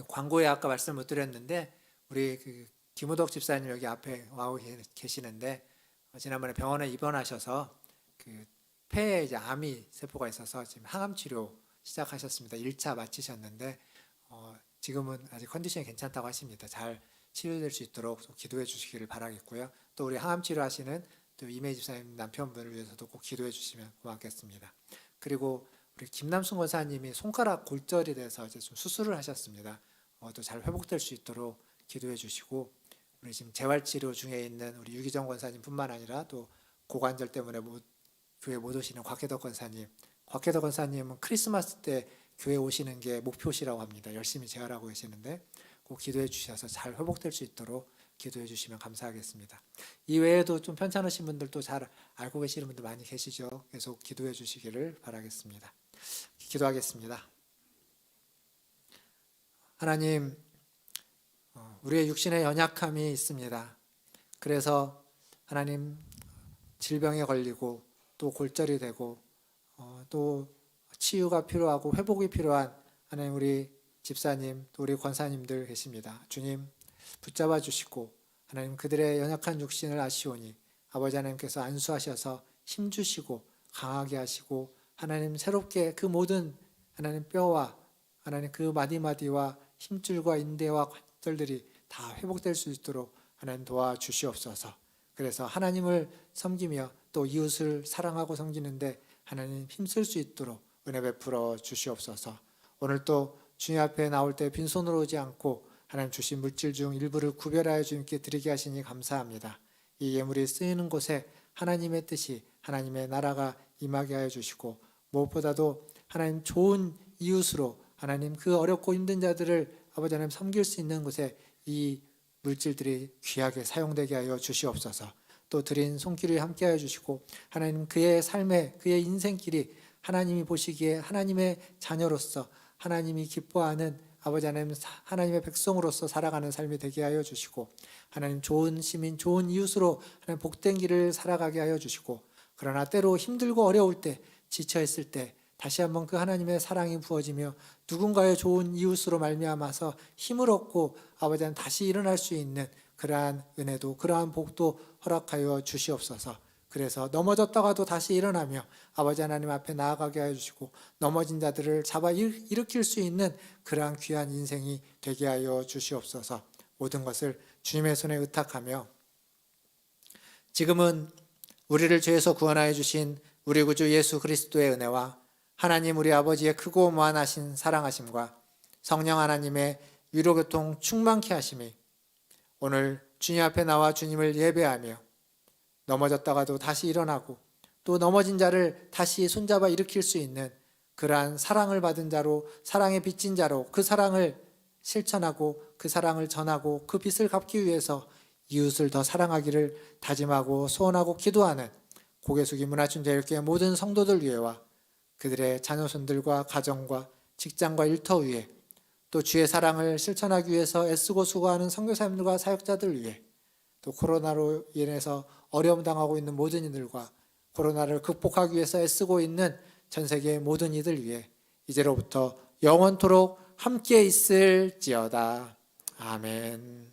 광고에 아까 말씀 못 드렸는데 우리 그 김우덕 집사님 여기 앞에 와 계시는데 지난번에 병원에 입원하셔서 그 폐에 이제 암이 세포가 있어서 지금 항암 치료 시작하셨습니다. 1차 마치셨는데 지금은 아직 컨디션이 괜찮다고 하십니다. 잘 치료될 수 있도록 기도해 주시기를 바라겠고요. 또 우리 항암 치료하시는 또 이메이 집사님 남편분을 위해서도 꼭 기도해 주시면 고맙겠습니다. 그리고 우리 김남순 권사님이 손가락 골절이 돼서 이제 좀 수술을 하셨습니다. 또 잘 회복될 수 있도록 기도해 주시고, 우리 지금 재활치료 중에 있는 우리 유기정 권사님뿐만 아니라 또 고관절 때문에 교회 못 오시는 곽혜덕 권사님은 크리스마스 때 교회 오시는 게 목표시라고 합니다. 열심히 재활하고 계시는데 꼭 기도해 주셔서 잘 회복될 수 있도록 기도해 주시면 감사하겠습니다. 이 외에도 좀 편찮으신 분들도 잘 알고 계시는 분들 많이 계시죠. 계속 기도해 주시기를 바라겠습니다. 기도하겠습니다. 하나님, 우리의 육신에 연약함이 있습니다. 그래서 하나님, 질병에 걸리고 또 골절이 되고 또 치유가 필요하고 회복이 필요한 하나님, 우리 집사님 또 우리 권사님들 계십니다. 주님 붙잡아 주시고 하나님, 그들의 연약한 육신을 아시오니 아버지 하나님께서 안수하셔서 힘주시고 강하게 하시고 하나님, 새롭게 그 모든 하나님 뼈와 하나님 그 마디마디와 힘줄과 인대와 관절들이 다 회복될 수 있도록 하나님 도와주시옵소서. 그래서 하나님을 섬기며 또 이웃을 사랑하고 섬기는데 하나님 힘쓸 수 있도록 은혜 베풀어 주시옵소서. 오늘 또 주님 앞에 나올 때 빈손으로 오지 않고 하나님 주신 물질 중 일부를 구별하여 주님께 드리게 하시니 감사합니다. 이 예물이 쓰이는 곳에 하나님의 뜻이, 하나님의 나라가 임하게 하여 주시고, 무엇보다도 하나님 좋은 이웃으로 하나님 그 어렵고 힘든 자들을 아버지 하나님 섬길 수 있는 곳에 이 물질들이 귀하게 사용되게 하여 주시옵소서. 또 드린 손길을 함께 하여 주시고 하나님, 그의 삶의 그의 인생길이 하나님이 보시기에 하나님의 자녀로서 하나님이 기뻐하는 아버지 하나님, 하나님의 백성으로서 살아가는 삶이 되게 하여 주시고 하나님, 좋은 시민, 좋은 이웃으로 하나님 복된 길을 살아가게 하여 주시고, 그러나 때로 힘들고 어려울 때, 지쳐 있을 때 다시 한번 그 하나님의 사랑이 부어지며 누군가의 좋은 이웃으로 말미암아서 힘을 얻고 아버지 하나님 다시 일어날 수 있는 그러한 은혜도, 그러한 복도 허락하여 주시옵소서. 그래서 넘어졌다가도 다시 일어나며 아버지 하나님 앞에 나아가게 하여 주시고, 넘어진 자들을 잡아 일으킬 수 있는 그러한 귀한 인생이 되게 하여 주시옵소서. 모든 것을 주님의 손에 의탁하며, 지금은 우리를 죄에서 구원하여 주신 우리 구주 예수 그리스도의 은혜와 하나님 우리 아버지의 크고 무한하신 사랑하심과 성령 하나님의 위로교통 충만케 하심이 오늘 주님 앞에 나와 주님을 예배하며 넘어졌다가도 다시 일어나고 또 넘어진 자를 다시 손잡아 일으킬 수 있는 그러한 사랑을 받은 자로, 사랑에 빚진 자로 그 사랑을 실천하고 그 사랑을 전하고 그 빚을 갚기 위해서 이웃을 더 사랑하기를 다짐하고 소원하고 기도하는 고개 숙인 문화춘자유교회 모든 성도들 위해와 그들의 자녀손들과 가정과 직장과 일터 위에, 또 주의 사랑을 실천하기 위해서 애쓰고 수고하는 선교사님들과 사역자들 위해, 또 코로나로 인해서 어려움 당하고 있는 모든 이들과 코로나를 극복하기 위해서 애쓰고 있는 전 세계의 모든 이들 위해 이제로부터 영원토록 함께 있을지어다. 아멘.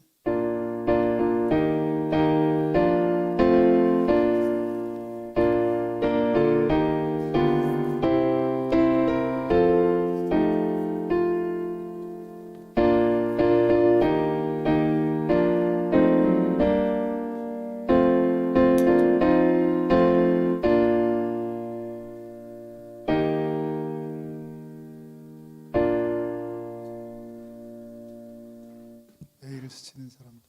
내일을 스치는 사람.